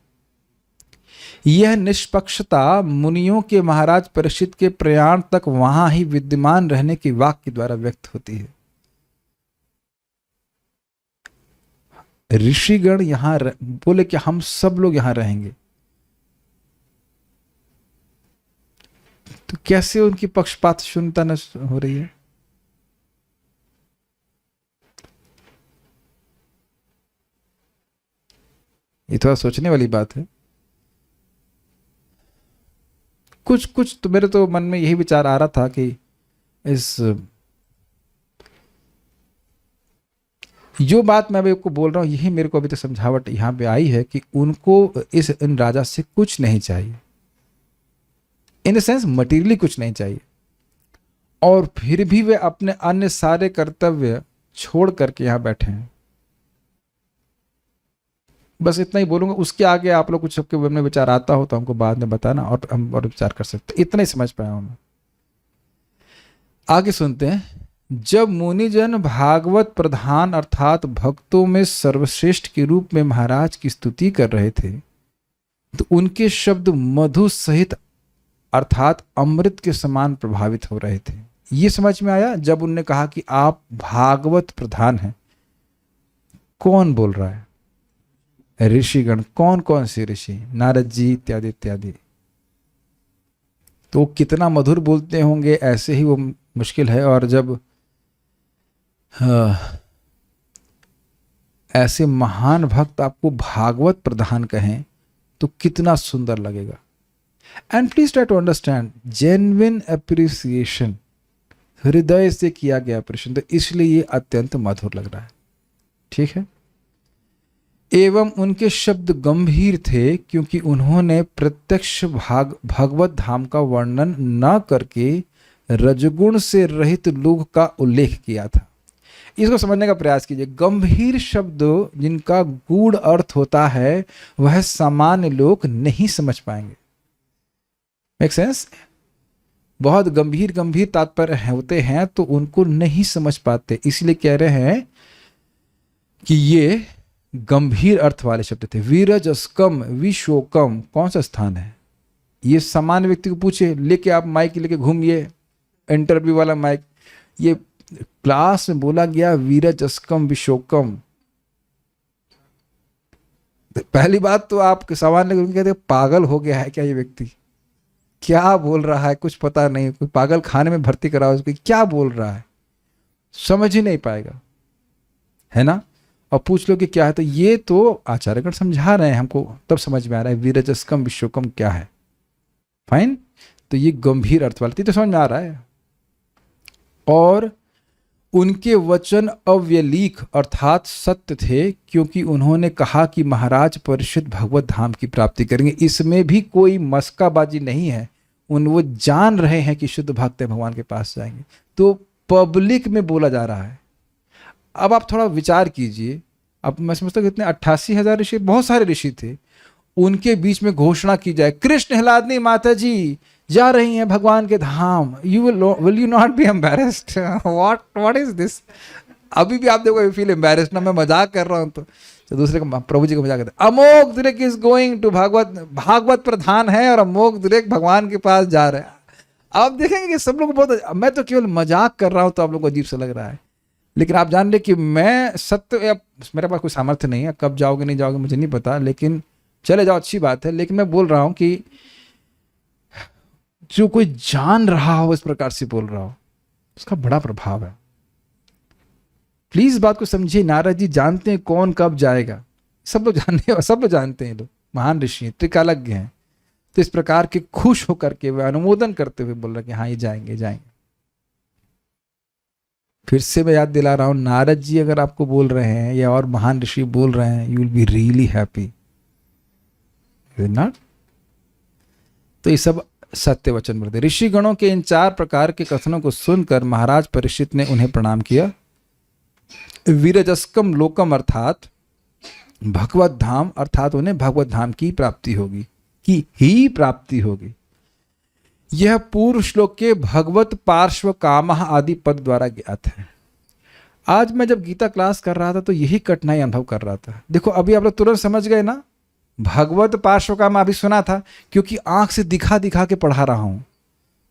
यह निष्पक्षता मुनियों के महाराज परीक्षित के प्रयाण तक वहां ही विद्यमान रहने की वाक्य द्वारा व्यक्त होती है। ऋषिगण यहां बोले कि हम सब लोग यहां रहेंगे, तो कैसे उनकी पक्षपात शून्यता नष्ट हो रही है? ये थोड़ा सोचने वाली बात है। कुछ तो मेरे तो मन में यही विचार आ रहा था कि इस जो बात मैं अभी आपको बोल रहा हूं, यही मेरे को अभी तो समझावट यहां पे आई है कि उनको इन राजा से कुछ नहीं चाहिए, इन द सेंस मटीरियली कुछ नहीं चाहिए, और फिर भी वे अपने अन्य सारे कर्तव्य छोड़ करके यहां बैठे हैं। बस इतना ही बोलूंगा, उसके आगे आप लोग कुछ सबके मन में विचार आता हो तो हमको बाद में बताना, और हम और विचार कर सकते। इतना ही समझ पाया हूं मैं। आगे सुनते हैं। जब मुनिजन भागवत प्रधान अर्थात भक्तों में सर्वश्रेष्ठ के रूप में महाराज की स्तुति कर रहे थे, तो उनके शब्द मधु सहित अर्थात अमृत के समान प्रभावित हो रहे थे। ये समझ में आया जब उनने कहा कि आप भागवत प्रधान हैं। कौन बोल रहा है? ऋषिगण। कौन कौन से ऋषि? नारद जी इत्यादि इत्यादि। तो कितना मधुर बोलते होंगे, ऐसे ही वो मुश्किल है। और जब ऐसे महान भक्त आपको भागवत प्रधान कहें तो कितना सुंदर लगेगा। And please try to understand, genuine appreciation, हृदय से किया गया अप्रिशिएशन, तो इसलिए ये अत्यंत मधुर लग रहा है। ठीक है। एवं उनके शब्द गंभीर थे क्योंकि उन्होंने प्रत्यक्ष भगवत धाम का वर्णन न करके रजगुण से रहित लोक का उल्लेख किया था। इसको समझने का प्रयास कीजिए। गंभीर शब्द जिनका गूढ़ अर्थ होता है वह सामान्य लोग नहीं समझ पाएंगे। Make sense? बहुत गंभीर गंभीर तात्पर्य होते हैं तो उनको नहीं समझ पाते, इसलिए कह रहे हैं कि ये गंभीर अर्थ वाले शब्द थे। वीरजस्कम विशोकम कौन सा स्थान है? ये सामान्य व्यक्ति को पूछे, लेके आप माइक लेके घूमिए, इंटरव्यू वाला माइक, ये क्लास में बोला गया वीरजस्कम विशोकम। पहली बात तो आप सामान्य कहते पागल हो गया है क्या ये व्यक्ति? क्या बोल रहा है, कुछ पता नहीं, कोई पागल खाने में भर्ती कराओ उसको, क्या बोल रहा है, समझ ही नहीं पाएगा, है ना? और पूछ लो कि क्या है, तो ये तो आचार्यगण समझा रहे हैं हमको, तब समझ में आ रहा है वीरजस्कम विश्वकम क्या है। फाइन। तो ये गंभीर अर्थ वाला तो समझ में आ रहा है। और उनके वचन अव्यलीक अर्थात सत्य थे, क्योंकि उन्होंने कहा कि महाराज परिषद भगवत धाम की प्राप्ति करेंगे। इसमें भी कोई मस्काबाजी नहीं है, वो जान रहे हैं कि शुद्ध भक्त भगवान के पास जाएंगे, तो पब्लिक में बोला जा रहा है। अब आप थोड़ा विचार कीजिए, अब मैं समझता हूँ कितने 88,000 ऋषि, बहुत सारे ऋषि थे, उनके बीच में घोषणा की जाए कृष्ण हिलादनी माता जी जा रही हैं भगवान के धाम, will you not be embarrassed? What is this? अभी भी आप देखो, यू फील एम्बेरेस्ड ना, मैं मजाक कर रहा हूँ तो दूसरे को, प्रभु जी को मजाक करते, अमोक दिलेक इज गोइंग टू भागवत प्रधान है और अमोक दिलेक भगवान के पास जा रहे हैं। आप देखेंगे कि सब लोग बहुत, मैं तो केवल मजाक कर रहा हूँ तो आप लोग को अजीब सा लग रहा है, लेकिन आप जान रहे कि मैं सत्य, मेरे पास कोई सामर्थ्य नहीं है, कब जाओगे नहीं जाओगे मुझे नहीं पता, लेकिन चले जाओ अच्छी बात है। लेकिन मैं बोल रहा हूं कि जो कोई जान रहा हो इस प्रकार से बोल रहा हो, उसका बड़ा प्रभाव है। प्लीज बात को समझिए, नारद जी जानते हैं कौन कब जाएगा, सब लोग जानते हैं, लोग महान ऋषि हैं, त्रिकालज्ञ हैं, तो इस प्रकार के खुश होकर के वे अनुमोदन करते हुए बोल रहे कि हाँ ये जाएंगे। फिर से मैं याद दिला रहा हूं, नारद जी अगर आपको बोल रहे हैं या और महान ऋषि बोल रहे हैं, you will be really happy not? तो ये सब सत्य वचन बोलते। ऋषि गणों के इन 4 प्रकार के कथनों को सुनकर महाराज परीक्षित ने उन्हें प्रणाम किया। वीरजस्कम लोकम अर्थात भगवत धाम, अर्थात उन्हें भगवत धाम की प्राप्ति होगी। यह पूर्व श्लोक के भगवत पार्श्व कामः आदि पद द्वारा ज्ञात है। आज मैं जब गीता क्लास कर रहा था तो यही कठिनाई अनुभव कर रहा था। देखो अभी आप लोग तुरंत समझ गए ना, भगवत पार्श्व काम अभी सुना था, क्योंकि आंख से दिखा के पढ़ा रहा हूं,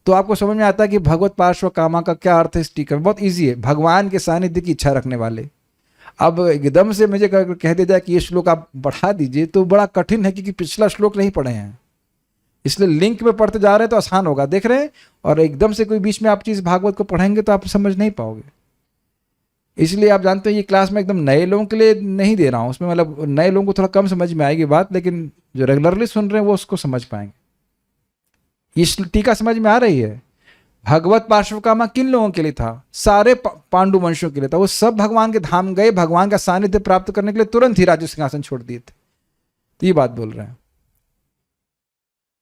तो आपको समझ में आता है कि भगवत पार्श्व कामा का क्या अर्थ है। इस टीका में बहुत ईजी है, भगवान के सानिध्य की इच्छा रखने वाले। अब एकदम से मुझे कह दिया जाए कि ये श्लोक आप बढ़ा दीजिए तो बड़ा कठिन है, क्योंकि पिछला श्लोक नहीं पढ़े हैं, इसलिए लिंक में पढ़ते जा रहे हैं तो आसान होगा, देख रहे हैं। और एकदम से कोई बीच में आप चीज भागवत को पढ़ेंगे तो आप समझ नहीं पाओगे। इसलिए आप जानते हैं ये क्लास में एकदम नए लोगों के लिए नहीं दे रहा हूं, उसमें मतलब नए लोगों को थोड़ा कम समझ में आएगी बात, लेकिन जो रेगुलरली सुन रहे हैं वो उसको समझ पाएंगे। ये टीका समझ में आ रही है? भगवत पार्श्वकामा किन लोगों के लिए था? सारे पांडु वंशों के लिए था। वो सब भगवान के धाम गए, भगवान का सानिध्य प्राप्त करने के लिए तुरंत ही राज्य सिंहासन छोड़ दिए थे। तो ये बात बोल रहे हैं।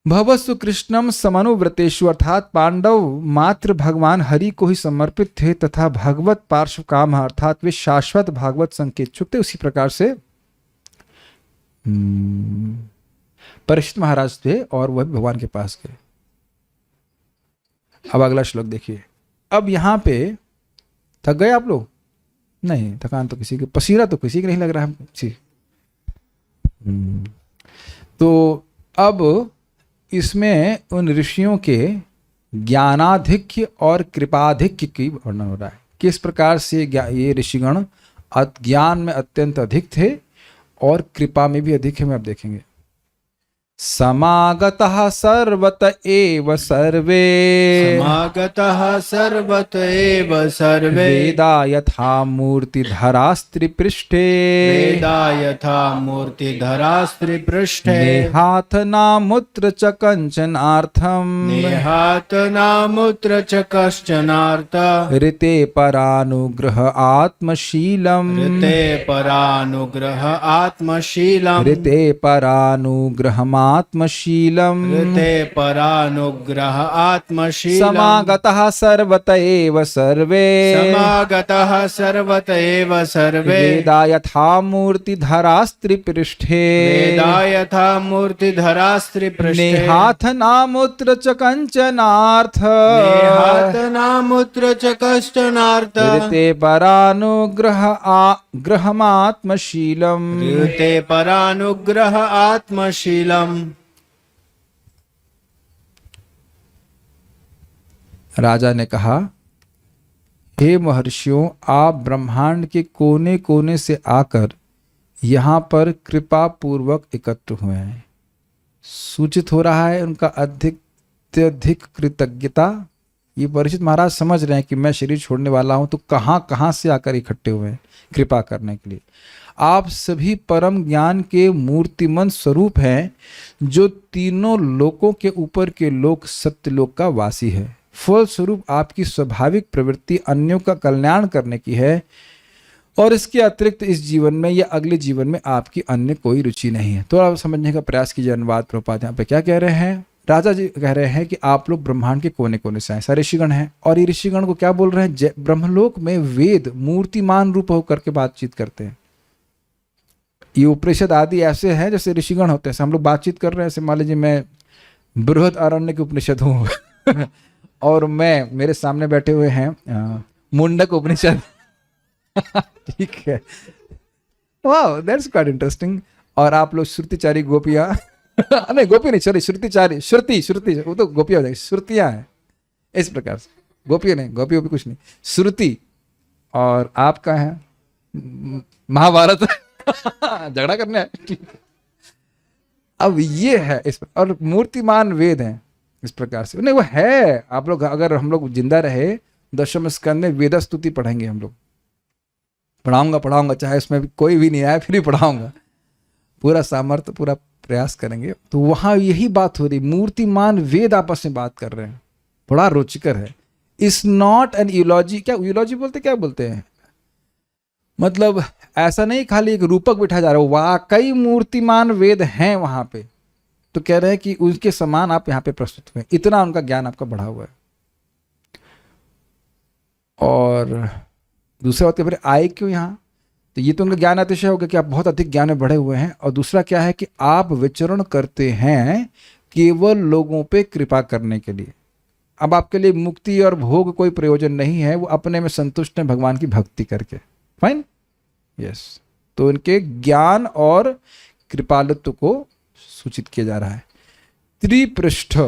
भवस्सु कृष्णम समनुव्रतेषु, अर्थात पांडव मात्र भगवान हरि को ही समर्पित थे तथा भगवत पार्श्व काम अर्थात वे शाश्वत भागवत संकेत चुके थे। उसी प्रकार से परीक्षित महाराज थे और वह भगवान के पास गए। अब अगला श्लोक देखिए। अब यहां पे थक गए आप लोग? नहीं, थकान तो किसी के, पसीना तो किसी के नहीं लग रहा है जी। तो अब इसमें उन ऋषियों के ज्ञानाधिक्य और कृपाधिक्य की वर्णन हो रहा है। किस प्रकार से ये ऋषिगण ज्ञान में अत्यंत अधिक थे और कृपा में भी अधिक है, मैं अब देखेंगे। समागतः सर्वत एव सर्वे, समागतः सर्वत एव सर्वे, वेदा यथा मूर्तिधरास्त्रिपृष्ठे, वेदा यथा मूर्तिधरास्त्रिपृष्ठे, नेहाथनामुत्र च कंचनार्थम्, नेहातनामुत्र च कश्चनार्थ, ऋते परानुग्रह आत्मशीलम्, ऋते परानुग्रह आत्मशीलम्, ऋते परानुग्रहम् आत्मशीलम्, ऋते परानुग्रह आत्मशीलम्, समागतः सर्वत एव सर्वे, समागतः सर्वत एव सर्वे, वेदा यथा मूर्तिधरास्त्रिपृष्ठे, वेदा यथा मूर्तिधरास्त्रिपृष्ठे, नेहाथनामुत्र च कंचनार्थ, नेहातनामुत्र च कश्चनार्थ, ऋते परानुग्रह ग्रहमात्मशीलम्, ऋते परानुग्रह आत्मशीलम्। राजा ने कहा, हे महर्षियों, आप ब्रह्मांड के कोने कोने से आकर यहाँ पर कृपा पूर्वक एकत्र हुए हैं। सूचित हो रहा है उनका अत्यधिक कृतज्ञता ये परीक्षित महाराज समझ रहे हैं कि मैं शरीर छोड़ने वाला हूं, तो कहाँ कहाँ से आकर इकट्ठे हुए हैं कृपा करने के लिए। आप सभी परम ज्ञान के मूर्तिमंत स्वरूप हैं, जो तीनों लोकों के ऊपर के लोक सत्यलोक का वासी है। फलस्वरूप आपकी स्वाभाविक प्रवृत्ति अन्यों का कल्याण करने की है, और इसके अतिरिक्त इस जीवन में या अगले जीवन में आपकी अन्य कोई रुचि नहीं है। तो आप समझने का प्रयास कीजिए। अनुवाद प्रभुपाद यहाँ पे क्या कह रहे हैं? राजा जी कह रहे हैं कि आप लोग ब्रह्मांड के कोने कोने से आए, सारे ऋषिगण हैं, और ये ऋषिगण को क्या बोल रहे हैं? ब्रह्मलोक में वेद मूर्तिमान रूप होकर के बातचीत करते हैं। ये उपनिषद आदि ऐसे हैं जैसे ऋषिगण होते हैं। हम लोग बातचीत कर रहे हैं, ऐसे मान लीजिए मैं बृहद आरण्य के उपनिषद हूँ और मेरे सामने बैठे हुए हैं मुंडक उपनिषद ठीक है, वाह दैट्स क्वाइट इंटरेस्टिंग। और आप लोग श्रुतिचारी गोपियां नहीं गोपी नहीं, सॉरी श्रुतिचारी, श्रुति वो तो गोपियां हो जाएगी, श्रुतियां हैं इस प्रकार से। गोपियां नहीं, गोपी कुछ नहीं, श्रुति। और आपका है महाभारत झगड़ा करना है अब ये है इस और मूर्तिमान वेद हैं इस प्रकार से। नहीं वो है, आप लोग अगर हम लोग जिंदा रहे 10वें स्कंद में वेद स्तुति पढ़ेंगे, हम लोग पढ़ाऊंगा चाहे उसमें कोई भी नहीं आया फिर भी पढ़ाऊंगा, पूरा सामर्थ्य पूरा प्रयास करेंगे। तो वहां यही बात हो रही, मूर्तिमान वेद आपस में बात कर रहे हैं, बड़ा रोचकर है। इज नॉट एन यूलॉजी, क्या यूलॉजी बोलते, क्या बोलते हैं, मतलब ऐसा नहीं खाली एक रूपक बिठा जा रहा है, वाकई मूर्तिमान वेद हैं वहां पे। तो कह रहे हैं कि उनके समान आप यहाँ पे प्रस्तुत हुए, इतना उनका ज्ञान आपका बढ़ा हुआ है। और दूसरा बात फिर आए क्यों यहाँ, तो ये तो उनका ज्ञान अतिशय हो गया कि आप बहुत अधिक ज्ञान में बढ़े हुए हैं। और दूसरा क्या है कि आप विचरण करते हैं केवल लोगों पे कृपा करने के लिए। अब आपके लिए मुक्ति और भोग कोई प्रयोजन नहीं है, वो अपने में संतुष्ट है भगवान की भक्ति करके। Fine, yes. तो इनके ज्ञान और कृपालुत्व को सूचित किया जा रहा है। त्रिपृष्ठ,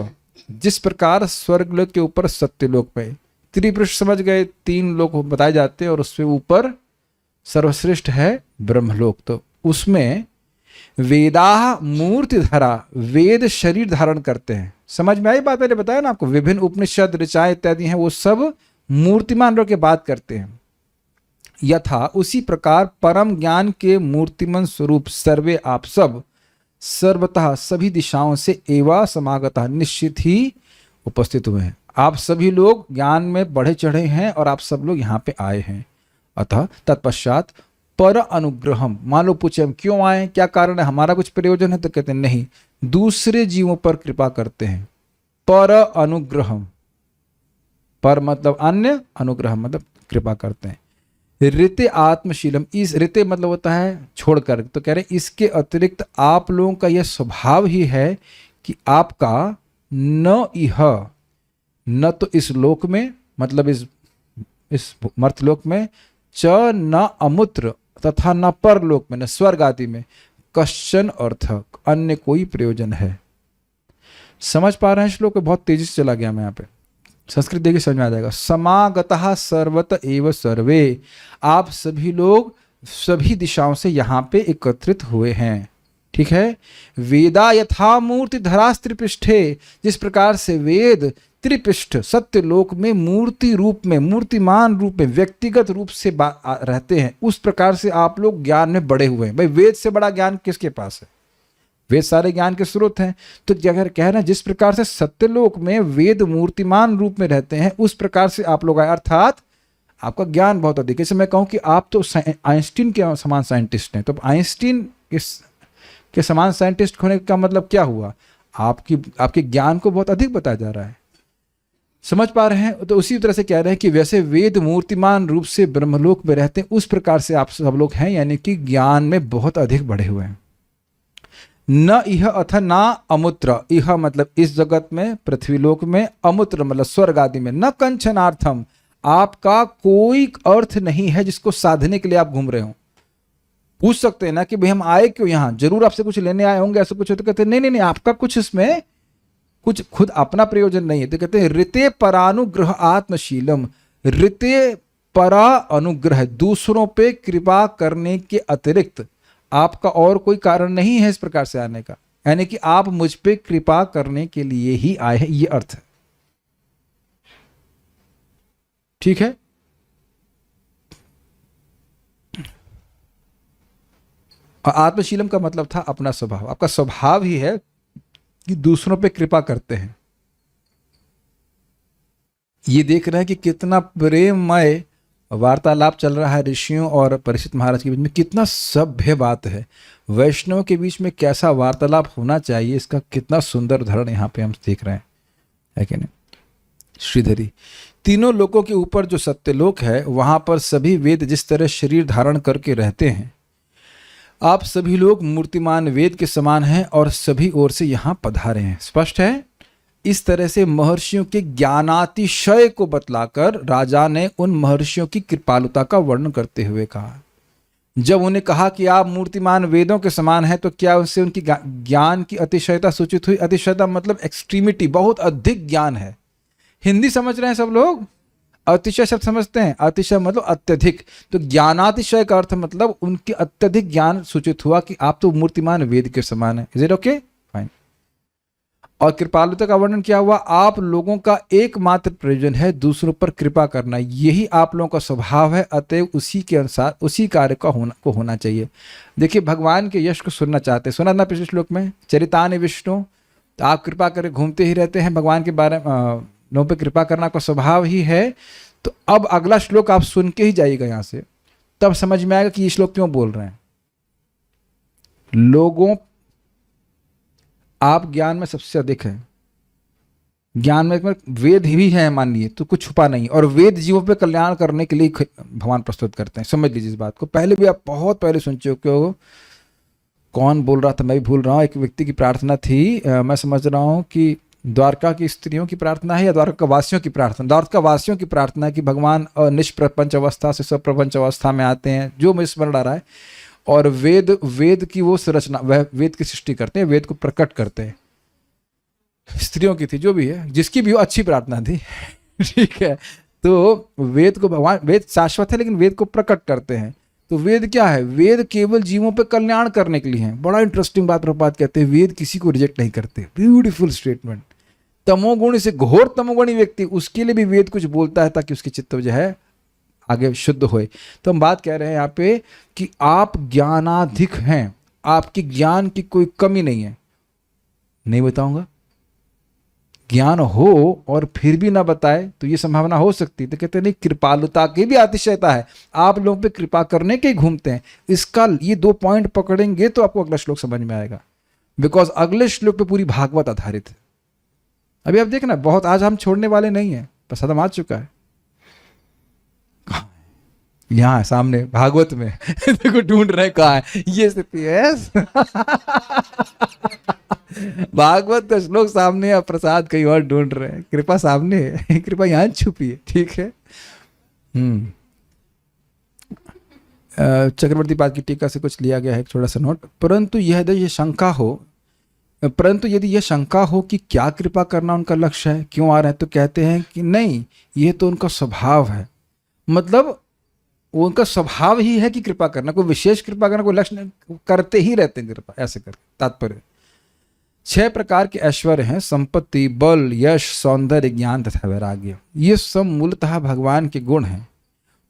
जिस प्रकार स्वर्गलोक के ऊपर सत्यलोक पे, त्रिपृष्ठ समझ गए, 3 लोक बताए जाते हैं और उससे ऊपर सर्वश्रेष्ठ है ब्रह्मलोक। तो उसमें वेदा मूर्ति धरा, वेद शरीर धारण करते हैं। समझ में आई बात, मैंने बताया ना आपको, विभिन्न उपनिषद ऋचाएं इत्यादि हैं, वो सब मूर्तिमान रूप के बात करते हैं। यथा उसी प्रकार परम ज्ञान के मूर्तिमन स्वरूप सर्वे आप सब सर्वतः सभी दिशाओं से एवा समागतः निश्चित ही उपस्थित हुए हैं। आप सभी लोग ज्ञान में बढ़े चढ़े हैं और आप सब लोग यहाँ पे आए हैं। अतः तत्पश्चात पर अनुग्रहम, मान लो पूछे हम क्यों आए, क्या कारण है, हमारा कुछ प्रयोजन है, तो कहते हैं नहीं, दूसरे जीवों पर कृपा करते हैं। पर अनुग्रहम, पर मतलब अन्य, अनुग्रह मतलब कृपा करते हैं। ऋते आत्मशीलम, इस ऋते मतलब होता है छोड़कर, तो कह रहे इसके अतिरिक्त आप लोगों का यह स्वभाव ही है कि आपका न इह, न तो इस लोक में मतलब इस मर्तलोक में, च न अमुत्र तथा न परलोक में, न स्वर्ग आदि में, कश्चन अर्थ, अन्य कोई प्रयोजन है। समझ पा रहे हैं श्लोक? बहुत तेजी से चला गया मैं यहाँ पे, संस्कृत देखिए समझ में आ जाएगा। समागतः सर्वत एव सर्वे, आप सभी लोग सभी दिशाओं से यहाँ पे एकत्रित हुए हैं, ठीक है। वेदा यथा मूर्ति धरास्त्रिपृष्ठे, जिस प्रकार से वेद त्रिपृष्ठ सत्यलोक में मूर्ति रूप में, मूर्तिमान रूप में, व्यक्तिगत रूप से रहते हैं, उस प्रकार से आप लोग ज्ञान में बढ़े हुए हैं। भाई वेद से बड़ा ज्ञान किसके पास है? वेद सारे ज्ञान के स्रोत हैं। तो अगर कह रहे हैं जिस प्रकार से सत्यलोक में वेद मूर्तिमान रूप में रहते हैं, उस प्रकार से आप लोग आए, अर्थात आपका ज्ञान बहुत अधिक है। जैसे मैं कहूँ कि आप तो आइंस्टीन के समान साइंटिस्ट हैं, तो आइंस्टीन के समान साइंटिस्ट होने का मतलब क्या हुआ? आपके ज्ञान को बहुत अधिक बताया जा रहा है। समझ पा रहे हैं? तो उसी तरह से कह रहे हैं कि वैसे वेद मूर्तिमान रूप से ब्रह्मलोक में रहते हैं, उस प्रकार से आप सब लोग हैं, यानी कि ज्ञान में बहुत अधिक बढ़े हुए हैं। न इह अथ ना अमुत्र, इह मतलब इस जगत में, पृथ्वीलोक में, अमुत्र मतलब स्वर्ग आदि में, न कंचनार्थम, आपका कोई अर्थ नहीं है जिसको साधने के लिए आप घूम रहे हो। पूछ सकते हैं ना कि भाई हम आए क्यों यहाँ, जरूर आपसे कुछ लेने आए होंगे, ऐसा कुछ। तो कहते हैं नहीं, आपका कुछ इसमें कुछ खुद अपना प्रयोजन नहीं है। तो कहते हैं ऋते परानुग्रह आत्मशीलम, ऋते परा अनुग्रह, दूसरों पे कृपा करने के अतिरिक्त आपका और कोई कारण नहीं है इस प्रकार से आने का, यानी कि आप मुझ पे कृपा करने के लिए ही आए हैं, ये अर्थ है। ठीक है। और आत्मशीलम का मतलब था अपना स्वभाव। आपका स्वभाव ही है कि दूसरों पे कृपा करते हैं। ये देख रहे हैं कि कितना प्रेममय वार्तालाप चल रहा है ऋषियों और परीक्षित महाराज के बीच में, कितना सभ्य बात है। वैष्णव के बीच में कैसा वार्तालाप होना चाहिए, इसका कितना सुंदर उदाहरण यहाँ पे हम देख रहे हैं, है कि नहीं। श्रीधरी, तीनों लोकों के ऊपर जो सत्यलोक है वहां पर सभी वेद जिस तरह शरीर धारण करके रहते हैं, आप सभी लोग मूर्तिमान वेद के समान हैं और सभी ओर से यहाँ पधारे हैं। स्पष्ट है। इस तरह से महर्षियों के ज्ञानातिशय को बतलाकर राजा ने उन महर्षियों की कृपालुता का वर्णन करते हुए कहा। जब उन्हें कहा कि आप मूर्तिमान वेदों के समान हैं, तो क्या उससे उनकी ज्ञान की अतिशयता सूचित हुई। अतिशयता मतलब एक्सट्रीमिटी, बहुत अधिक ज्ञान है। हिंदी समझ रहे हैं सब लोग। अतिशय शब्द समझते हैं। अतिशय मतलब अत्यधिक। तो ज्ञानातिशय का अर्थ मतलब उनके अत्यधिक ज्ञान सूचित हुआ कि आप तो मूर्तिमान वेद के समान है। Is it okay? फाइन। और कृपालुता का वर्णन क्या हुआ? आप लोगों का एकमात्र प्रयोजन है दूसरों पर कृपा करना, यही आप लोगों का स्वभाव है, अतएव उसी के अनुसार उसी कार्य का होना चाहिए। देखिए, भगवान के यश को सुनना चाहते हैं। सुना ना पिछले श्लोक में, चरितानि विष्णु, तो आप कृपा करके घूमते ही रहते हैं, भगवान के बारे में लोगों पे कृपा करना का स्वभाव ही है। तो अब अगला श्लोक आप सुन के ही जाइएगा यहाँ से, तब समझ में आएगा कि ये श्लोक क्यों बोल रहे हैं। लोगों, आप ज्ञान में सबसे अधिक है। ज्ञान में वेद ही है, मानिए तो कुछ छुपा नहीं, और वेद जीवों पे कल्याण करने के लिए भगवान प्रस्तुत करते हैं। समझ लीजिए इस बात को। पहले भी आप बहुत पहले सुन चुके हो। कौन बोल रहा था मैं भी भूल रहा हूँ। एक व्यक्ति की प्रार्थना थी, मैं समझ रहा हूँ कि द्वारका की स्त्रियों की प्रार्थना है या द्वारका वासियों की प्रार्थना। द्वारका वासियों की प्रार्थना है कि भगवान निष्प्रपंच अवस्था से स्वप्रपंच अवस्था में आते हैं, जो मुझे स्मरण आ रहा है, और वेद की वो संरचना, वह वेद की सृष्टि करते हैं, वेद को प्रकट करते हैं। स्त्रियों की थी, जो भी है, जिसकी भी हो, अच्छी प्रार्थना थी। ठीक है। तो वेद को भगवान, वेद शाश्वत है लेकिन वेद को प्रकट करते हैं। तो वेद क्या है? वेद केवल जीवों पे कल्याण करने के लिए है। बड़ा इंटरेस्टिंग बात प्रभुपाद कहते हैं, वेद किसी को रिजेक्ट नहीं करते। Beautiful statement. तमोगुण से घोर तमोगुणी व्यक्ति, उसके लिए भी वेद कुछ बोलता है ताकि उसकी चित्त जो है आगे शुद्ध होए। तो हम बात कह रहे हैं यहाँ पे कि आप ज्ञानाधिक हैं, आपकी ज्ञान की कोई कमी नहीं है। नहीं बताऊंगा, ज्ञान हो और फिर भी ना बताए तो ये संभावना हो सकती है। तो कहते नहीं, कृपालुता की भी अतिशयता है, आप लोगों पे कृपा करने के घूमते हैं। इसका ये 2 पॉइंट पकड़ेंगे तो आपको अगला श्लोक समझ में आएगा, बिकॉज अगले श्लोक पे पूरी भागवत आधारित है। अभी आप देखना, बहुत आज हम छोड़ने वाले नहीं है, प्रसाद आ चुका है। यहाँ है सामने भागवत में। देखो ढूंढ रहे कहाँ है, ये स्थिति है। भागवत का श्लोक सामने है, प्रसाद कहीं और ढूंढ रहे हैं। कृपा सामने है, कृपा यहाँ छुपी है। ठीक है। चक्रवर्ती पाद की टीका से कुछ लिया गया है, एक थोड़ा सा नोट। परंतु यदि यह शंका हो कि क्या कृपा करना उनका लक्ष्य है, क्यों आ रहे हैं, तो कहते हैं कि नहीं, ये तो उनका स्वभाव है। मतलब उनका स्वभाव ही है कि कृपा करना, कोई विशेष कृपा करना, कोई लक्ष्य नहीं, करते ही रहते हैं कृपा, ऐसे करते। तात्पर्य 6 प्रकार के ऐश्वर्य हैं: संपत्ति, बल, यश, सौंदर्य, ज्ञान तथा वैराग्य। ये सब मूलतः भगवान के गुण हैं।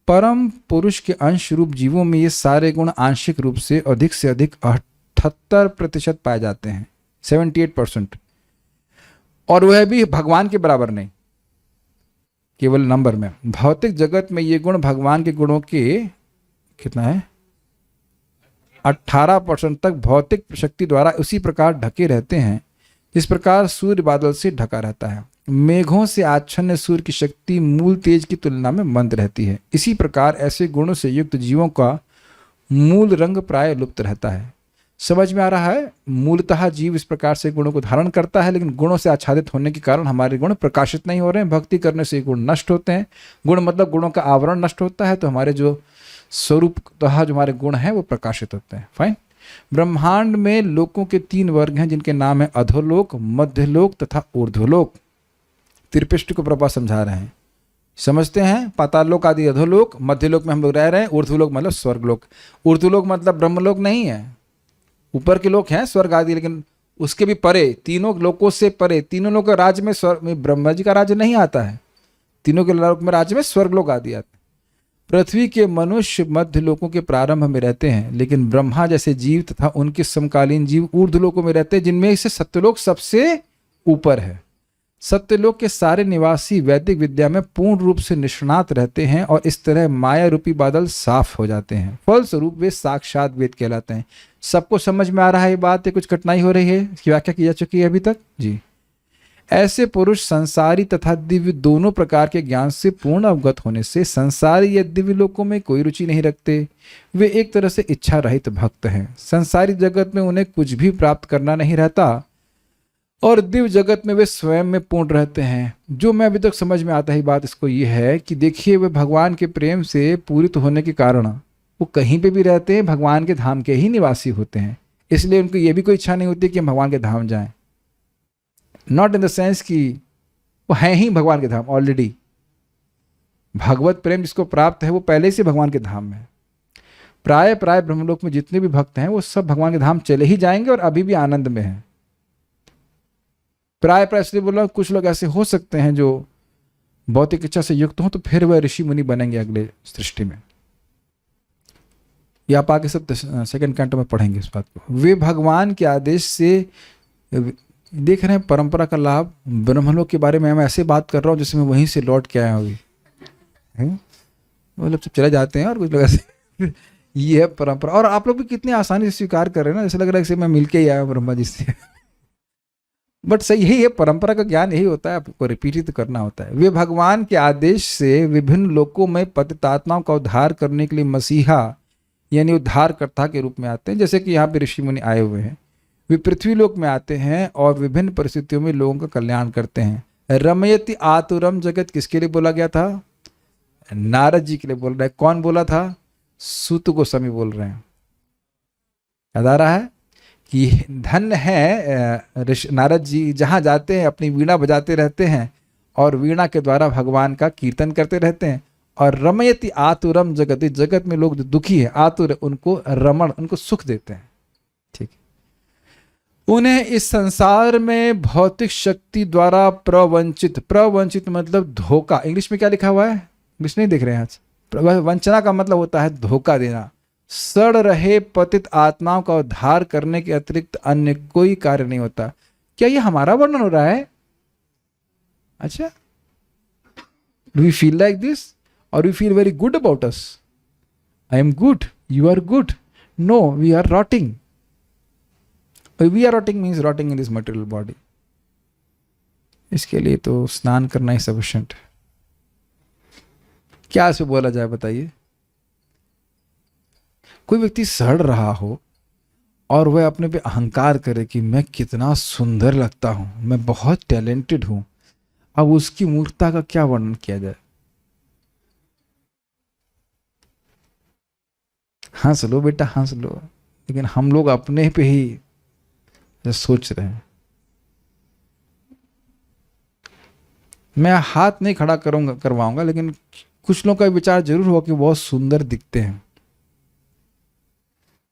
परम पुरुष के अंश रूप जीवों में ये सारे गुण आंशिक रूप से अधिक 78% पाए जाते हैं, 78%, और वह भी भगवान के बराबर नहीं, केवल नंबर में। भौतिक जगत में ये गुण भगवान के गुणों के कितना है, 18% तक भौतिक शक्ति द्वारा उसी प्रकार ढके रहते हैं जिस प्रकार सूर्य बादल से ढका रहता है। मेघों से आच्छन्न सूर्य की शक्ति मूल तेज की तुलना में मंद रहती है। इसी प्रकार ऐसे गुणों से युक्त जीवों का मूल रंग प्राय लुप्त रहता है। समझ में आ रहा है? मूलतः जीव इस प्रकार से गुणों को धारण करता है, लेकिन गुणों से आच्छादित होने के कारण हमारे गुण प्रकाशित नहीं हो रहे हैं। भक्ति करने से गुण नष्ट होते हैं। गुण मतलब गुणों का आवरण नष्ट होता है, तो हमारे जो स्वरूपतः जो हमारे गुण हैं वो प्रकाशित होते हैं। फाइन। ब्रह्मांड में लोकों के 3 वर्ग हैं, जिनके नाम है अधोलोक, मध्यलोक तथा ऊर्ध्वलोक। त्रिपिष्ट को प्रभा समझा रहे हैं, समझते हैं। पाताल लोक आदि अधोलोक, मध्यलोक में हम लोग रह रहे हैं, ऊर्ध्वलोक मतलब स्वर्गलोक। ऊर्ध्वलोक मतलब ब्रह्मलोक नहीं है, ऊपर के लोक हैं स्वर्ग आदि, लेकिन उसके भी परे, तीनों लोकों से परे, तीनों लोक का राज्य में स्वर्ग में ब्रह्मा जी का राज्य नहीं आता है। तीनों के लोक में राज्य में स्वर्गलोक आदि आते हैं। पृथ्वी के मनुष्य मध्य लोकों के प्रारंभ में रहते हैं, लेकिन ब्रह्मा जैसे जीव तथा उनके समकालीन जीव ऊर्ध्व लोकों में रहते हैं, जिनमें से सत्यलोक सबसे ऊपर है। सत्यलोक के सारे निवासी वैदिक विद्या में पूर्ण रूप से निष्णात रहते हैं और इस तरह माया रूपी बादल साफ हो जाते हैं। फलस्वरूप वे साक्षात वेद कहलाते हैं। सबको समझ में आ रहा है ये बात? कुछ कठिनाई हो रही है? इसकी व्याख्या की जा चुकी है अभी तक जी। ऐसे पुरुष संसारी तथा दिव्य दोनों प्रकार के ज्ञान से पूर्ण अवगत होने से संसारी या दिव्य लोकों में कोई रुचि नहीं रखते। वे एक तरह से इच्छा रहित भक्त हैं। संसारी जगत में उन्हें कुछ भी प्राप्त करना नहीं रहता और दिव्य जगत में वे स्वयं में पूर्ण रहते हैं। जो मैं अभी तक समझ में आता है बात इसको ये है कि देखिए, वे भगवान के प्रेम से पूरित होने के कारण वो कहीं पे भी रहते हैं, भगवान के धाम के ही निवासी होते हैं। इसलिए उनको ये भी कोई इच्छा नहीं होती कि हम भगवान के धाम जाएं। नॉट इन द सेंस कि वो हैं ही भगवान के धाम ऑलरेडी। भगवत प्रेम जिसको प्राप्त है वो पहले से भगवान के धाम में है। प्राय ब्रह्मलोक में जितने भी भक्त हैं वो सब भगवान के धाम चले ही जाएंगे और अभी भी आनंद में हैं। प्राय इसलिए बोला, कुछ लोग ऐसे हो सकते हैं जो भौतिक इच्छा से युक्त हों तो फिर वह ऋषि मुनि बनेंगे अगले सृष्टि में। ये आप आगे सब सेकंड कैंटो में पढ़ेंगे इस बात को। वे भगवान के आदेश से देख रहे हैं परंपरा का लाभ। ब्रह्मलोक के बारे में मैं ऐसे बात कर रहा हूँ जैसे मैं वहीं से लौट के आया हूँ। वो लोग सब चले जाते हैं और कुछ लोग ऐसे ये है परंपरा। और आप लोग भी कितनी आसानी से स्वीकार कर रहे हैं ना, जैसे लग रहा है कि मैं मिलके ही आया हूँ ब्रह्मा जी से। बट सही यही है, परंपरा का ज्ञान यही होता है, आपको रिपीट ही तो करना होता है। वे भगवान के आदेश से विभिन्न लोकों में पतितात्माओं का उद्धार करने के लिए मसीहा यानी उद्धारकर्ता के रूप में आते हैं। जैसे कि यहाँ पे ऋषि मुनि आए हुए हैं, वे पृथ्वी लोक में आते हैं और विभिन्न परिस्थितियों में लोगों का कल्याण करते हैं। रमयति आतुरम जगत किसके लिए बोला गया था? नारद जी के लिए बोल रहा है। कौन बोला था? सूत गोस्वामी बोल रहे हैं। याद आ रहा है कि धन्य है नारद जी, जहाँ जाते हैं अपनी वीणा बजाते रहते हैं और वीणा के द्वारा भगवान का कीर्तन करते रहते हैं। और रमयति आतुरम जगत, जगत में लोग जो दुखी है, आतुर, उनको रमण, उनको सुख देते हैं। ठीक, उन्हें इस संसार में भौतिक शक्ति द्वारा प्रवंचित मतलब धोखा। इंग्लिश में क्या लिखा हुआ है? इंग्लिश नहीं देख रहे हैं आज। वंचना का मतलब होता है धोखा देना। सड़ रहे पतित आत्माओं का उद्धार करने के अतिरिक्त अन्य कोई कार्य नहीं होता। क्या ये हमारा वर्णन हो रहा है? अच्छा, do we feel like this और we feel very good about us? I am good, you are good. No, we are rotting. We are rotting means rotting in this material body. इसके लिए तो स्नान करना ही सफिशिएंट है। क्या इसे बोला जाए बताइए? कोई व्यक्ति सड़ रहा हो और वह अपने पे अहंकार करे कि मैं कितना सुंदर लगता हूं, मैं बहुत टैलेंटेड हूं, अब उसकी मूर्खता का क्या वर्णन किया जाए? हंस लो बेटा, हंस लो, लेकिन हम लोग अपने पे ही सोच रहे हैं। मैं हाथ नहीं खड़ा करवाऊंगा, लेकिन कुछ लोगों का विचार जरूर होगा कि बहुत सुंदर दिखते हैं,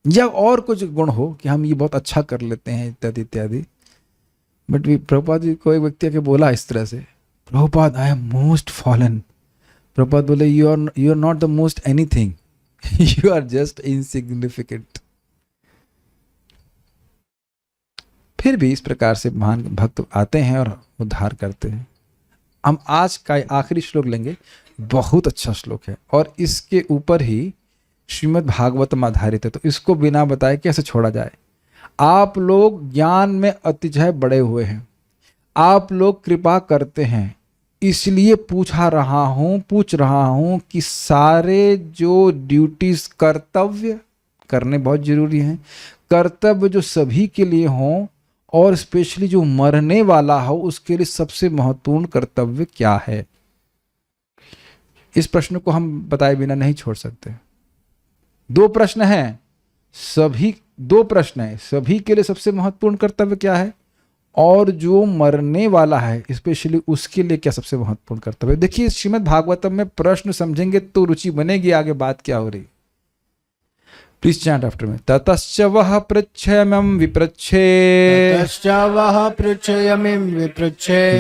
या और कुछ गुण हो कि हम ये बहुत अच्छा कर लेते हैं इत्यादि इत्यादि। बट प्रभुपाद जी को एक व्यक्ति आके बोला इस तरह से, Prabhupada I am most fallen. Prabhupada बोले you are not the most anything, you are just insignificant. फिर भी इस प्रकार से महान भक्त आते हैं और उद्धार करते हैं। हम आज का आखिरी श्लोक लेंगे, बहुत अच्छा श्लोक है और इसके ऊपर ही श्रीमद् भागवतम आधारित है, तो इसको बिना बताए कैसे छोड़ा जाए। आप लोग ज्ञान में अतिशय बड़े हुए हैं, आप लोग कृपा करते हैं, इसलिए पूछ रहा हूं कि सारे जो ड्यूटीज कर्तव्य करने बहुत जरूरी हैं, कर्तव्य जो सभी के लिए हों और स्पेशली जो मरने वाला हो उसके लिए सबसे महत्वपूर्ण कर्तव्य क्या है। इस प्रश्न को हम बताए बिना नहीं छोड़ सकते। दो प्रश्न हैं, सभी के लिए सबसे महत्वपूर्ण कर्तव्य क्या है और जो मरने वाला है स्पेशली उसके लिए क्या सबसे महत्वपूर्ण कर्तव्य। देखिए श्रीमद् भागवतम में प्रश्न समझेंगे तो रुचि बनेगी आगे बात क्या हो रही। प्लीज चैंट आफ्टर में। ततश्च वह पृच्छयमं विप्रच्छे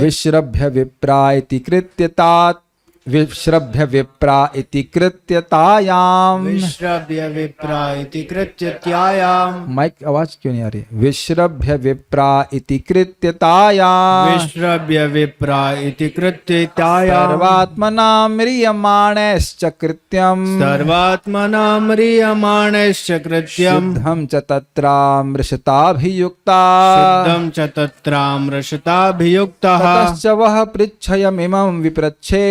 विश्रभ्य विप्रायति कृत्यतात विश्रभ्य विप्रा इति कृत्यतायाम। विश्रव्य विप्रा इति कृत्यतायाम। माइक आवाज क्यों नहीं आ रही? विश्रभ्य विप्रा इति कृत्यतायाम। विश्रव्य विप्रा इति कृत्यतायाम। सर्वात्मना म्रियमाणश्च कृत्यम। सर्वात्मना म्रियमाणश्च कृत्यम। सिद्धं च तत्रामृषताभियुक्ता। सिद्धं च तत्रामृषताभियुक्तः। ततश्च वः पृच्छयमिमं विप्रच्छे।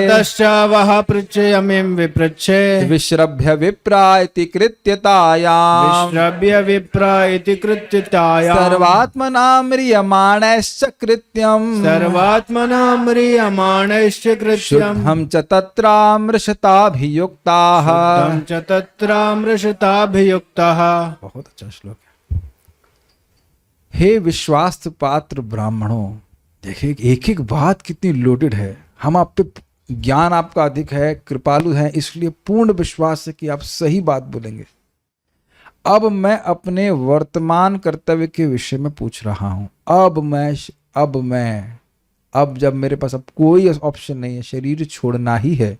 ततश्च वः पृच्छयमिं विपृच्छे। विश्रभ्य विप्रा इति कृत्यतायाम। विश्रव्य विप्रा इति कृत्यतायाम। सर्वात्मना म्रियमाणश्च कृत्यम। सर्वात्मना म्रियमाणश्च कृत्यम। शुद्धं च तत्रामृषताभियुक्ताः। शुद्धं च तत्रामृषताभियुक्तः। बहुत अच्छा श्लोक है। हे विश्वास पात्र ब्राह्मणों, देखिए एक एक बात कितनी लोडेड है। हम आप पे ज्ञान आपका अधिक है, कृपालु है, इसलिए पूर्ण विश्वास है कि आप सही बात बोलेंगे। अब मैं अपने वर्तमान कर्तव्य के विषय में पूछ रहा हूं। अब जब मेरे पास अब कोई ऑप्शन नहीं है, शरीर छोड़ना ही है।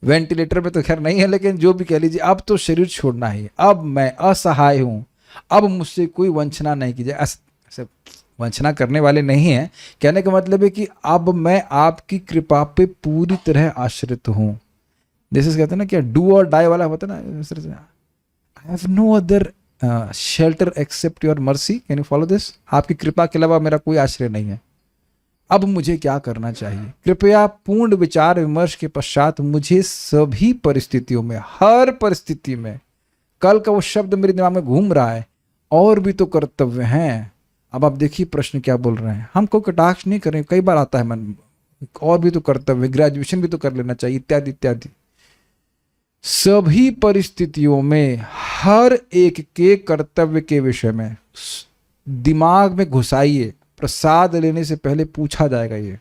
वेंटिलेटर पे तो खैर नहीं है, लेकिन जो भी कह लीजिए, अब तो शरीर छोड़ना ही है। अब मैं असहाय हूं, अब मुझसे कोई वंचना नहीं की जाए। ऐसे वंचना करने वाले नहीं हैं, कहने का मतलब है कि अब मैं आपकी कृपा पे पूरी तरह आश्रित हूं। जैसे कहते हैं ना, क्या डू और डाई वाला होता है ना, I have no other shelter except your mercy, can you follow this. आपकी कृपा के अलावा मेरा कोई आश्रय नहीं है। अब मुझे क्या करना चाहिए? कृपया पूर्ण विचार विमर्श के पश्चात मुझे सभी परिस्थितियों में, हर परिस्थिति में, कल का वो शब्द मेरे दिमाग में घूम रहा है, और भी तो कर्तव्य हैं। अब आप देखिए प्रश्न क्या बोल रहे हैं। हम कोई कटाक्ष नहीं करें, कई बार आता है मन, और भी तो कर्तव्य, ग्रेजुएशन भी तो कर लेना चाहिए, इत्यादि इत्यादि। सभी परिस्थितियों में हर एक के कर्तव्य के विषय में दिमाग में घुसाइए। प्रसाद लेने से पहले पूछा जाएगा ये।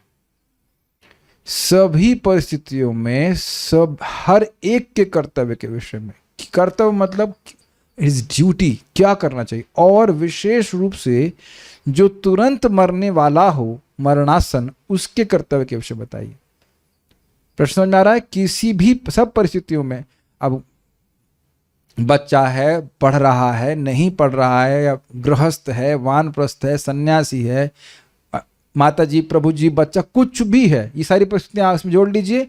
सभी परिस्थितियों में हर एक के कर्तव्य के विषय में। कर्तव्य मतलब इज ड्यूटी, क्या करना चाहिए। और विशेष रूप से जो तुरंत मरने वाला हो, मरणासन, उसके कर्तव्य के विषय बताइए। प्रश्न समझ में आ रहा है? किसी भी सब परिस्थितियों में, अब बच्चा है, पढ़ रहा है, नहीं पढ़ रहा है, या गृहस्थ है, वानप्रस्थ है, सन्यासी है, माता जी, प्रभु जी, बच्चा, कुछ भी है, ये सारी परिस्थितियां इसमें जोड़ लीजिए।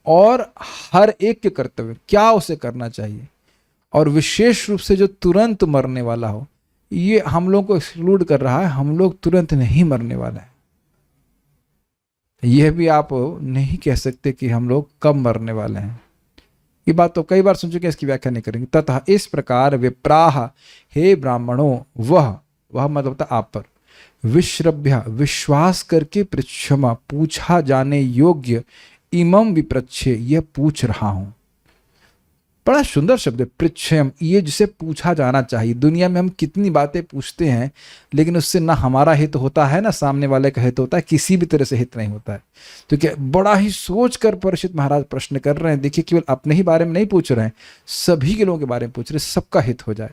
और हर एक के कर्तव्य क्या उसे करना चाहिए। और विशेष रूप से जो तुरंत मरने वाला हो, ये हम लोग को एक्सक्लूड कर रहा है। हम लोग तुरंत नहीं मरने वाले हैं। यह भी आप नहीं कह सकते कि हम लोग कब मरने वाले हैं। ये बात तो कई बार सुन चुके हैं, इसकी व्याख्या नहीं करेंगे। तथा इस प्रकार विप्राह, हे ब्राह्मणों, वह मतलब होता आप पर, विश्रभ्य, विश्वास करके, पृच्छमा, पूछा जाने योग्य, इमं विप्रच्छे, यह पूछ रहा हूं। बड़ा सुंदर शब्द है, पृच्छयम, ये जिसे पूछा जाना चाहिए। दुनिया में हम कितनी बातें पूछते हैं, लेकिन उससे ना हमारा हित होता है, ना सामने वाले का हित होता है, किसी भी तरह से हित नहीं होता है। तो क्या बड़ा ही सोच कर परीक्षित महाराज प्रश्न कर रहे हैं। देखिए, केवल अपने ही बारे में नहीं पूछ रहे हैं, सभी के लोगों के बारे में पूछ रहे हैं, सबका हित हो जाए।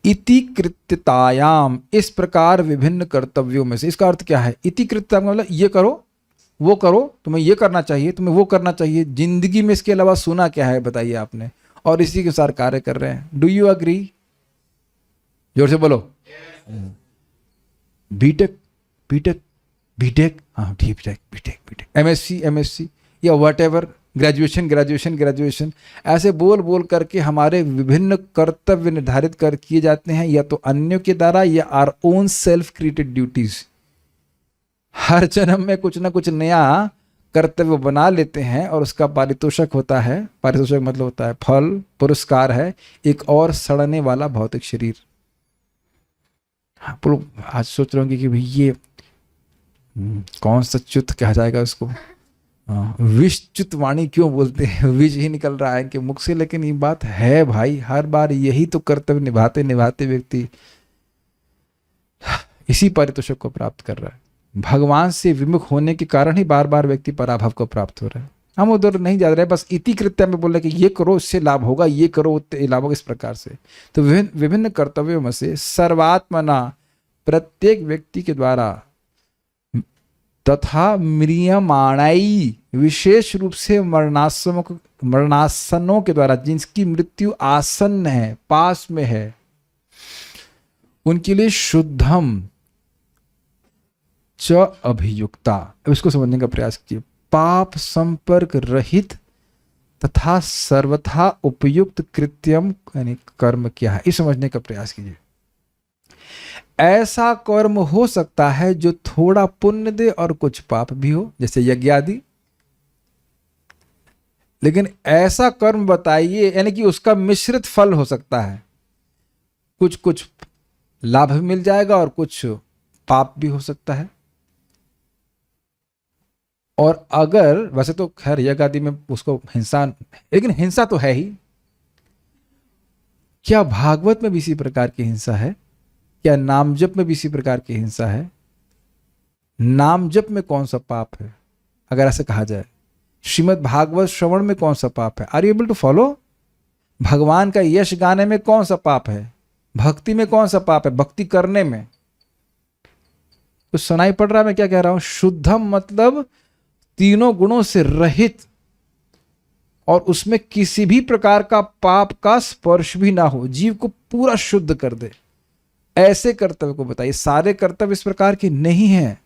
इति कृत्यतायाम, इस प्रकार विभिन्न कर्तव्यों में से। इसका अर्थ क्या है? इति कृत्यता मतलब ये करो, वो करो, तुम्हें ये करना चाहिए, तुम्हें वो करना चाहिए। जिंदगी में इसके अलावा सुना क्या है बताइए आपने, और इसी के अनुसार कार्य कर रहे हैं। Do you agree? जोर से बोलो। बीटेक, हाँ ठीक, बीटेक, एमएससी या व्हाटएवर, ग्रेजुएशन, ऐसे बोल करके हमारे विभिन्न कर्तव्य निर्धारित कर किए जाते हैं, या तो अन्यों के द्वारा या our own self created duties. हर जन्म में कुछ ना कुछ नया कर्तव्य बना लेते हैं, और उसका पारितोषक होता है। पारितोषक मतलब होता है फल, पुरस्कार है, एक और सड़ने वाला भौतिक शरीर। आज सोच रहे होंगे कि भाई ये कौन सा च्युत कहा जाएगा उसको, विषच्युत वाणी क्यों बोलते हैं, विष ही निकल रहा है इनके मुख से। लेकिन ये बात है भाई, हर बार यही तो कर्तव्य निभाते निभाते व्यक्ति इसी पारितोषक को प्राप्त कर रहा है। भगवान से विमुख होने के कारण ही बार बार व्यक्ति पराभव को प्राप्त हो रहा है। हम उधर नहीं जा रहे, बस इति कृत्य में बोल रहे कि ये करो इससे लाभ होगा, ये करो उससे लाभ होगा, इस प्रकार से। तो विभिन्न कर्तव्यों में से सर्वात्मना, प्रत्येक व्यक्ति के द्वारा तथा म्रियमाणाई, विशेष रूप से मरणासनों के द्वारा, जिनकी मृत्यु आसन्न है, पास में है, उनके लिए शुद्धम च अभियुक्ता। अब इसको समझने का प्रयास कीजिए। पाप संपर्क रहित तथा सर्वथा उपयुक्त कृत्यम यानी कर्म क्या है, इस समझने का प्रयास कीजिए। ऐसा कर्म हो सकता है जो थोड़ा पुण्य दे और कुछ पाप भी हो, जैसे यज्ञ आदि। लेकिन ऐसा कर्म बताइए, यानी कि उसका मिश्रित फल हो सकता है, कुछ कुछ लाभ भी मिल जाएगा और कुछ पाप भी हो सकता है। और अगर वैसे तो खैर यज्ञ आदि में उसको हिंसा, लेकिन हिंसा तो है ही। क्या भागवत में भी इसी प्रकार की हिंसा है? क्या नाम जप में भी इसी प्रकार की हिंसा है? नाम जप में कौन सा पाप है अगर ऐसे कहा जाए? श्रीमद् भागवत श्रवण में कौन सा पाप है? Are you able to follow? भगवान का यश गाने में कौन सा पाप है? भक्ति में कौन सा पाप है? भक्ति करने में तो सुनाई पड़ रहा है मैं क्या कह रहा हूं? शुद्धम मतलब तीनों गुणों से रहित और उसमें किसी भी प्रकार का पाप का स्पर्श भी ना हो, जीव को पूरा शुद्ध कर दे, ऐसे कर्तव्य को बताइए। सारे कर्तव्य इस प्रकार के नहीं हैं।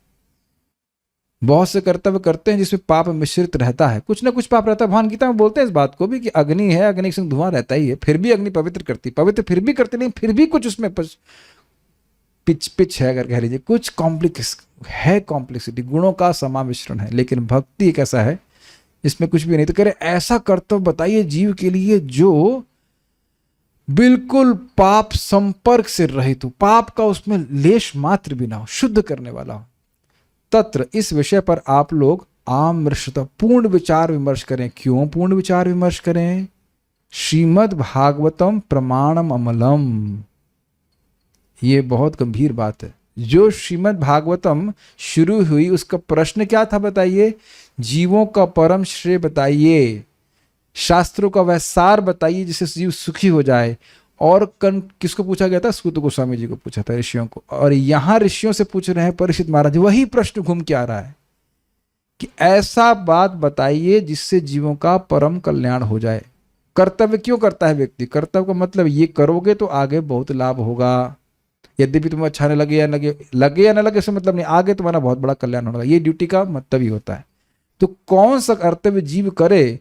बहुत से कर्तव्य करते हैं जिसमें पाप मिश्रित रहता है, कुछ ना कुछ पाप रहता है। भगवान गीता में बोलते हैं इस बात को भी कि अग्नि है, अग्नि के संग धुआं रहता ही है, फिर भी अग्नि पवित्र करती, पवित्र फिर भी करती नहीं, फिर भी कुछ उसमें पिच है, अगर कह लीजिए कुछ कॉम्प्लेक्स है, कॉम्प्लेक्सिटी, गुणों का समामिश्रण है। लेकिन भक्ति एक ऐसा है इसमें कुछ भी नहीं। तो कह रहे ऐसा कर्तव्य बताइए जीव के लिए जो बिल्कुल पाप संपर्क से रहित हो, पाप का उसमें लेश मात्र भी ना हो, शुद्ध करने वाला हो। तत्र इस विषय पर आप लोग आमृषत पूर्ण विचार विमर्श करें। क्यों पूर्ण विचार विमर्श करें? श्रीमद् भागवतम प्रमाणम अमलम, ये बहुत गंभीर बात है। जो श्रीमद् भागवतम शुरू हुई उसका प्रश्न क्या था बताइए? जीवों का परम श्रेय बताइए, शास्त्रों का वह सार बताइए जिससे जीव सुखी हो जाए। और किसको पूछा गया था? सूत गोस्वामी जी को पूछा था, ऋषियों को। और यहां ऋषियों से पूछ रहे हैं परीक्षित महाराज, वही प्रश्न घूम के आ रहा है कि ऐसा बात बताइए जिससे जीवों का परम कल्याण हो जाए। कर्तव्य क्यों करता है व्यक्ति? कर्तव्य का मतलब ये करोगे तो आगे बहुत लाभ होगा, यद्यपि तुम्हें अच्छा नहीं लगे या ना लगे इससे मतलब नहीं, आगे तुम्हारा बहुत बड़ा कल्याण होगा। ये ड्यूटी का मतलब ही होता है। तो कौन सा कर्तव्य जीव करे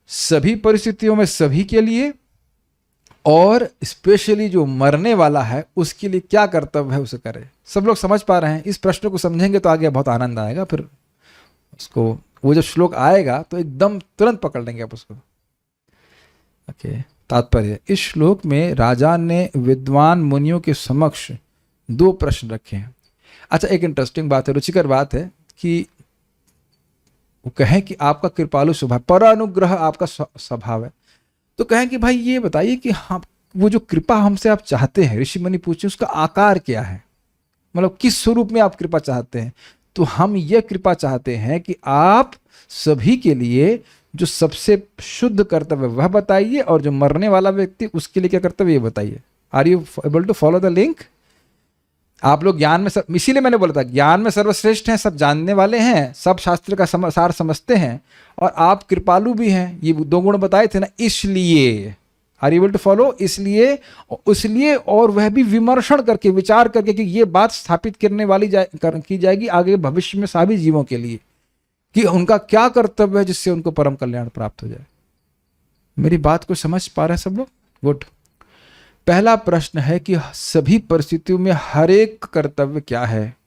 सभी परिस्थितियों में, सभी के लिए, और स्पेशली जो मरने वाला है उसके लिए क्या कर्तव्य है उसे करे। सब लोग समझ पा रहे हैं? इस प्रश्न को समझेंगे तो आगे बहुत आनंद आएगा। फिर उसको वो जब श्लोक आएगा तो एकदम तुरंत पकड़ लेंगे आप उसको। ओके, तात्पर्य इस श्लोक में राजा ने विद्वान मुनियों के समक्ष दो प्रश्न रखे हैं। अच्छा, एक इंटरेस्टिंग बात है, रुचिकर बात है कि वो कहें कि आपका कृपालु स्वभाव, पर अनुग्रह आपका स्वभाव है। तो कहें कि भाई ये बताइए कि हाँ, वो जो कृपा हमसे आप चाहते हैं, ऋषि मुनि पूछे, उसका आकार क्या है? मतलब किस स्वरूप में आप कृपा चाहते हैं? तो हम ये कृपा चाहते हैं कि आप सभी के लिए जो सबसे शुद्ध कर्तव्य वह बताइए, और जो मरने वाला व्यक्ति उसके लिए क्या कर्तव्य ये बताइए। Are you able to follow the link? आप लोग ज्ञान में सब, इसीलिए मैंने बोला था ज्ञान में सर्वश्रेष्ठ हैं, सब जानने वाले हैं, सब शास्त्र का सार समझते हैं, और आप कृपालु भी हैं। ये दो गुण बताए थे ना, इसलिए are you able to follow? इसलिए और वह भी विमर्शन करके, विचार करके कि ये बात स्थापित करने वाली की जाएगी आगे भविष्य में सभी जीवों के लिए कि उनका क्या कर्तव्य है जिससे उनको परम कल्याण प्राप्त हो जाए। मेरी बात को समझ पा रहे हैं सब लोग? गुड। पहला प्रश्न है कि सभी परिस्थितियों में हर एक कर्तव्य क्या है।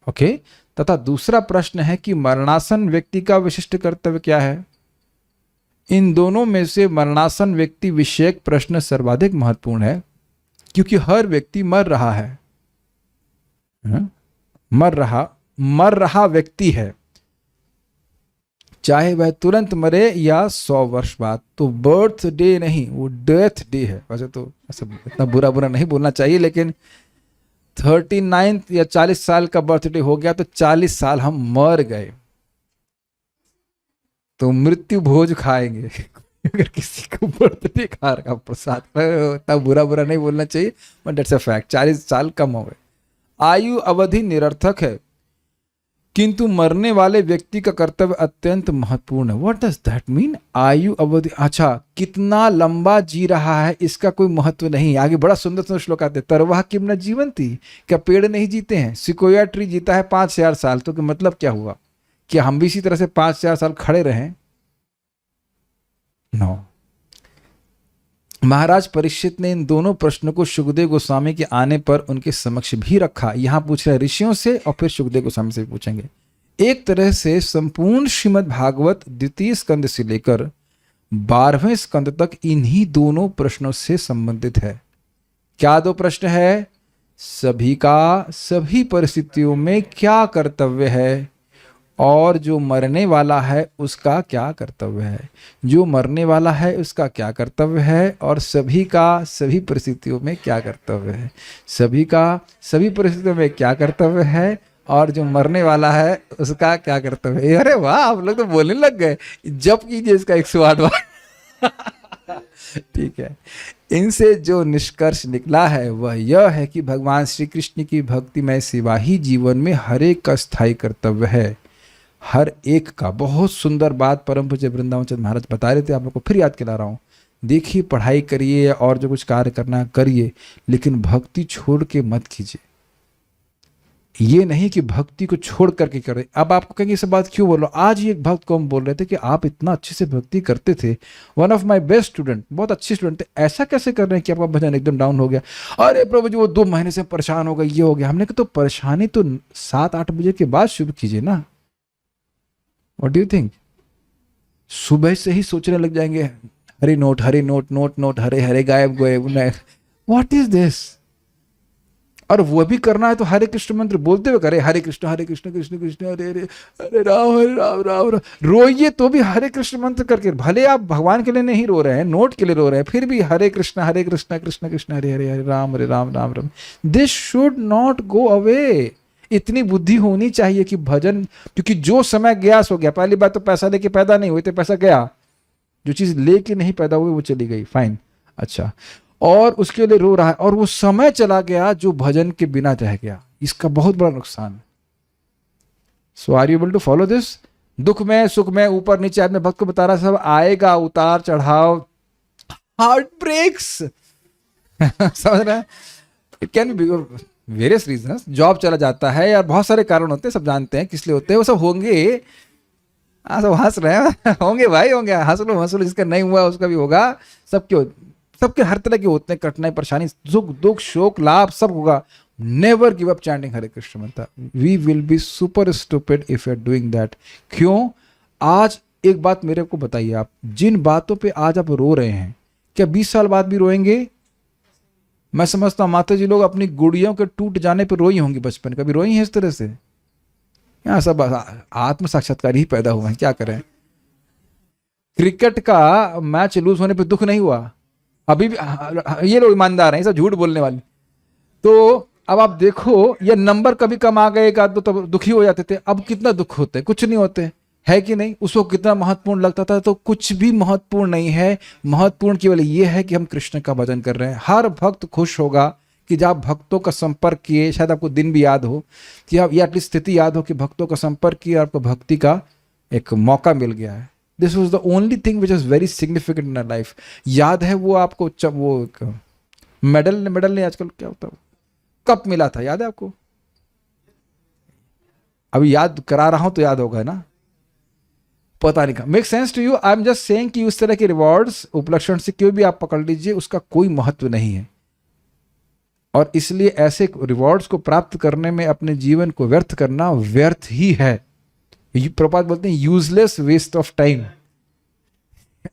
ओके, तथा दूसरा प्रश्न है कि मरणासन व्यक्ति का विशिष्ट कर्तव्य क्या है। इन दोनों में से मरणासन व्यक्ति विषयक प्रश्न सर्वाधिक महत्वपूर्ण है, क्योंकि हर व्यक्ति मर रहा है। मर रहा व्यक्ति है, चाहे वह तुरंत मरे या 100 वर्ष बाद। तो बर्थ डे नहीं, वो डेथ डे है। वैसे तो ऐसा इतना बुरा नहीं बोलना चाहिए, लेकिन 39 या 40 साल का बर्थडे हो गया तो 40 साल हम मर गए, तो मृत्यु भोज खाएंगे। अगर किसी को बर्थडे खा रखा प्रसाद, इतना बुरा नहीं बोलना चाहिए, बट दैट्स अ फैक्ट। 40 साल कम हो गए। आयु अवधि निरर्थक है, किंतु मरने वाले व्यक्ति का कर्तव्य अत्यंत महत्वपूर्ण है। What does that mean? आयु अवधि, अच्छा कितना लंबा जी रहा है इसका कोई महत्व नहीं। आगे बड़ा सुंदर सुंदर श्लोक आते हैं। तरवाह किम न जीवंती, क्या पेड़ नहीं जीते हैं? सिकोया ट्री जीता है 5,000 साल, तो मतलब क्या हुआ? क्या हम भी इसी तरह से 5,000 साल खड़े रहें? नो। महाराज परीक्षित ने इन दोनों प्रश्नों को सुखदेव गोस्वामी के आने पर उनके समक्ष भी रखा। यहां पूछ रहे ऋषियों से और फिर सुखदेव गोस्वामी से भी पूछेंगे। एक तरह से संपूर्ण श्रीमद् भागवत द्वितीय स्कंद से लेकर 12वें स्कंद तक इन्हीं दोनों प्रश्नों से संबंधित है। क्या दो प्रश्न है? सभी का सभी परिस्थितियों में क्या कर्तव्य है, और जो मरने वाला है उसका क्या कर्तव्य है। जो मरने वाला है उसका क्या कर्तव्य है, और सभी का सभी परिस्थितियों में क्या कर्तव्य है। सभी का सभी परिस्थितियों में क्या कर्तव्य है, और जो मरने वाला है उसका क्या कर्तव्य है। अरे वाह, आप लोग तो बोलने लग गए। जब कीजिए इसका 108 बार। ठीक है। इनसे जो निष्कर्ष निकला है वह यह है कि भगवान श्री कृष्ण की भक्तिमय सेवा ही जीवन में हर एक का स्थायी कर्तव्य है। हर एक का। बहुत सुंदर बात परम पूज्य वृंदावन चंद्र महाराज बता रहे थे, आप लोग को फिर याद दिला रहा हूँ। देखिए, पढ़ाई करिए और जो कुछ कार्य करना करिए, लेकिन भक्ति छोड़ के मत कीजिए। ये नहीं कि भक्ति को छोड़ करके करें। अब आपको कहेंगे ये सब बात क्यों बोलो? आज ही एक भक्त को हम बोल रहे थे कि आप इतना अच्छे से भक्ति करते थे, one of my best student, बहुत अच्छे स्टूडेंट थे, ऐसा कैसे कर रहे हैं कि आपका भजन एकदम डाउन हो गया? अरे प्रभु जी वो 2 महीने से परेशान हो गए, ये हो गया। हमने कहा तो परेशानी तो 7-8 बजे के बाद शुरू कीजिए ना। What do you think? सुबह से ही सोचने लग जाएंगे हरे नोट हरे note note note Hare Hare गायब गए। What is this? और वो भी करना है तो हरे कृष्ण मंत्र बोलते हुए करे, हरे कृष्ण कृष्ण कृष्ण हरे हरे हरे राम राम। रोइए तो भी हरे कृष्ण मंत्र करके, भले आप भगवान के लिए नहीं रो रहे हैं, नोट के लिए रो रहे हैं, फिर भी Hare Krishna Krishna Krishna Hare Hare Hare Ram Ram Ram. This should not go away. इतनी बुद्धि होनी चाहिए कि भजन, क्योंकि जो समय गया सो गया। पहली बात तो पैसा लेके पैदा नहीं हुए थे, पैसा गया। जो चीज लेके नहीं पैदा हुई वो चली गई, फाइन, अच्छा, और उसके लिए रो रहा है, और वो समय चला गया जो भजन के बिना रह गया। इसका बहुत बड़ा नुकसान है। So are you able to follow this? दुख में सुख में ऊपर नीचे, अपने भक्त को बता रहा, सब आएगा, उतार चढ़ाव, हार्ट ब्रेक्स। समझ रहे हैं? It can be various reasons. Job चला जाता है यार, बहुत सारे कारण होते हैं, सब जानते हैं किस लिए होते हैं, वो सब होंगे। सब हंस रहे हैं। होंगे भाई, होंगे, हंस लो हंस लो, जिसका नहीं हुआ उसका भी होगा। सबके हर तरह के होते हैं, कठिनाई परेशानी सुख दुख शोक लाभ सब होगा। Never give up chanting Hare Krishna mantra. We will be super stupid if you are doing that. क्यों? आज एक बात मेरे को बताइए, आप जिन बातों पे आज आप रो रहे हैं, क्या 20 साल बाद भी रोएंगे? मैं समझता हूं माता जी लोग अपनी गुड़ियों के टूट जाने पर रोई होंगी, बचपन कभी रोई है इस तरह से? यहाँ सब आत्म साक्षात्कार ही पैदा हुआ है, क्या करें। क्रिकेट का मैच लूज होने पर दुख नहीं हुआ अभी भी? ये लोग ईमानदार हैं, सब झूठ बोलने वाले। तो अब आप देखो, ये नंबर कभी कम आ गए एक आध तो दुखी हो जाते थे, अब कितना दुख होते, कुछ नहीं होते, है कि नहीं? उसको कितना महत्वपूर्ण लगता था, तो कुछ भी महत्वपूर्ण नहीं है। महत्वपूर्ण केवल ये है कि हम कृष्ण का भजन कर रहे हैं। हर भक्त खुश होगा कि जब आप भक्तों का संपर्क किए, शायद आपको दिन भी याद हो कि आप, या एटलीस्ट स्थिति याद हो कि भक्तों का संपर्क किया, आपको भक्ति का एक मौका मिल गया है। This was the only thing which is very significant in our life. याद है वो आपको, जब वो मेडल नहीं, आजकल क्या होता है, कप मिला था, याद है आपको? अभी याद करा रहा हूं तो याद होगा ना, पता नहीं। Make sense to you? I am just saying कि उस तरह के रिवॉर्ड्स उपलक्षण से क्यों भी आप पकड़ लीजिए, उसका कोई महत्व नहीं है। और इसलिए ऐसे रिवॉर्ड्स को प्राप्त करने में अपने जीवन को व्यर्थ करना व्यर्थ ही है। प्रभुपाद बोलते हैं useless waste of time,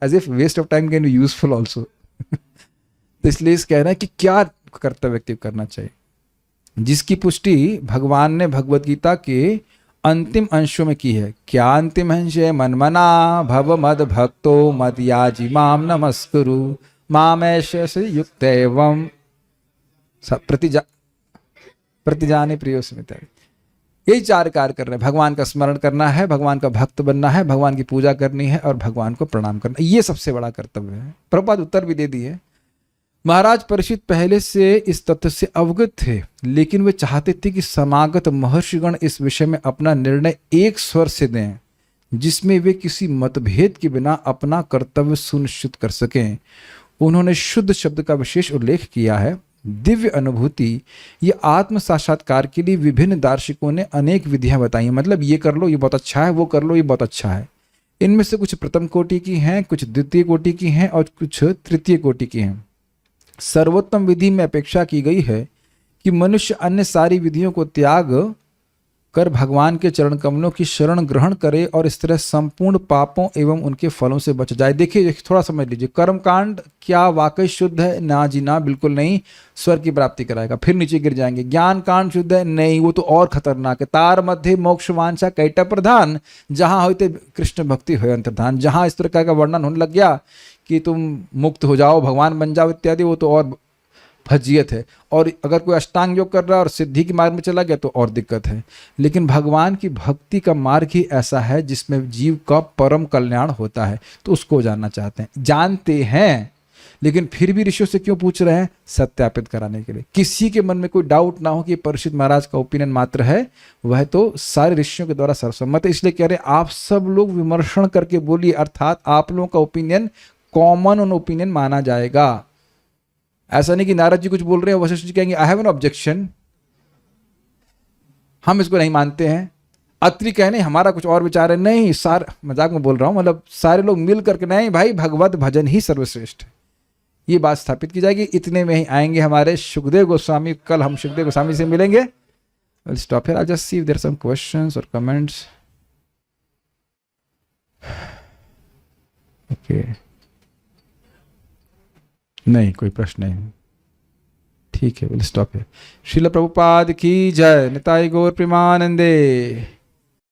as if waste of time can be useful also. तो इसलिए इस कहना है कि क्या कर्तव्य व्यक्ति करना चाहिए, जिसकी पुष्टि भगवान ने भगवद गीता के अंतिम अंशों में की है। क्या अंतिम अंश है? मनमना भव मद भक्तो मद याजी माम नमस्कुरु मामेश युक्त एवं प्रतिजाने प्रियो स्मित। यही 4 कार्य कर रहे हैं। भगवान का स्मरण करना है, भगवान का भक्त बनना है, भगवान की पूजा करनी है और भगवान को प्रणाम करना। ये सबसे बड़ा कर्तव्य है। प्रभुपाद उत्तर भी दे दिए। महाराज परीक्षित पहले से इस तथ्य से अवगत थे, लेकिन वे चाहते थे कि समागत महर्षिगण इस विषय में अपना निर्णय एक स्वर से दें, जिसमें वे किसी मतभेद के बिना अपना कर्तव्य सुनिश्चित कर सकें। उन्होंने शुद्ध शब्द का विशेष उल्लेख किया है। दिव्य अनुभूति ये आत्म साक्षात्कार के लिए विभिन्न दार्शनिकों ने अनेक विधियां बताई हैं। मतलब ये कर लो ये बहुत अच्छा है, वो कर लो ये बहुत अच्छा है। इनमें से कुछ प्रथम कोटि की हैं, कुछ द्वितीय कोटि की हैं और कुछ तृतीय कोटि की हैं। सर्वोत्तम विधि में अपेक्षा की गई है कि मनुष्य अन्य सारी विधियों को त्याग कर भगवान के चरण कमलों की शरण ग्रहण करे और इस तरह संपूर्ण पापों एवं उनके फलों से बच जाए। देखिए थोड़ा समझ लीजिए, कर्मकांड क्या वाकई शुद्ध है? ना जी ना, बिल्कुल नहीं। स्वर्ग की प्राप्ति कराएगा, फिर नीचे गिर जाएंगे। ज्ञान कांड शुद्ध है? नहीं, वो तो और खतरनाक है। तार मध्य मोक्ष वांछा कैटा प्रधान, जहां होते कृष्ण भक्ति हो अंतर्धान। जहां इस तरह का वर्णन होने लग गया कि तुम मुक्त हो जाओ, भगवान बन जाओ इत्यादि, वो तो और फजीयत है। और अगर कोई अष्टांग योग कर रहा है और सिद्धि के मार्ग में चला गया तो और दिक्कत है। लेकिन भगवान की भक्ति का मार्ग ही ऐसा है जिसमें जीव का परम कल्याण होता है, तो उसको जानना चाहते हैं, जानते हैं, लेकिन फिर भी ऋषियों से क्यों पूछ रहे हैं? सत्यापित कराने के लिए। किसी के मन में कोई डाउट ना हो कि परीक्षित महाराज का ओपिनियन मात्र है, वह तो सारे ऋषियों के द्वारा सर्वसम्मत है। इसलिए कह रहे हैं आप सब लोग विमर्शन करके बोलिए, अर्थात आप लोगों का ओपिनियन कॉमन ओपिनियन माना जाएगा। ऐसा नहीं कि नारद जी कुछ बोल रहे हैं, वशिष्ठ जी कहेंगे आई हैव एन ऑब्जेक्शन, हम इसको नहीं मानते हैं। अत्रि कहने हमारा कुछ और विचार है। नहीं, सारे, मजाक में बोल रहा हूं, मतलब सारे लोग मिल करके नहीं भाई, भगवत भजन ही सर्वश्रेष्ठ है, ये बात स्थापित की जाएगी। इतने में ही आएंगे हमारे सुखदेव गोस्वामी। कल हम सुखदेव गोस्वामी से मिलेंगे। We'll stop here. I'll just see if there are some questions or comments. Okay. नहीं, कोई प्रश्न नहीं। ठीक है, विल स्टॉप है। श्रील प्रभुपाद की जय। निताई गौर प्रेमानंदे।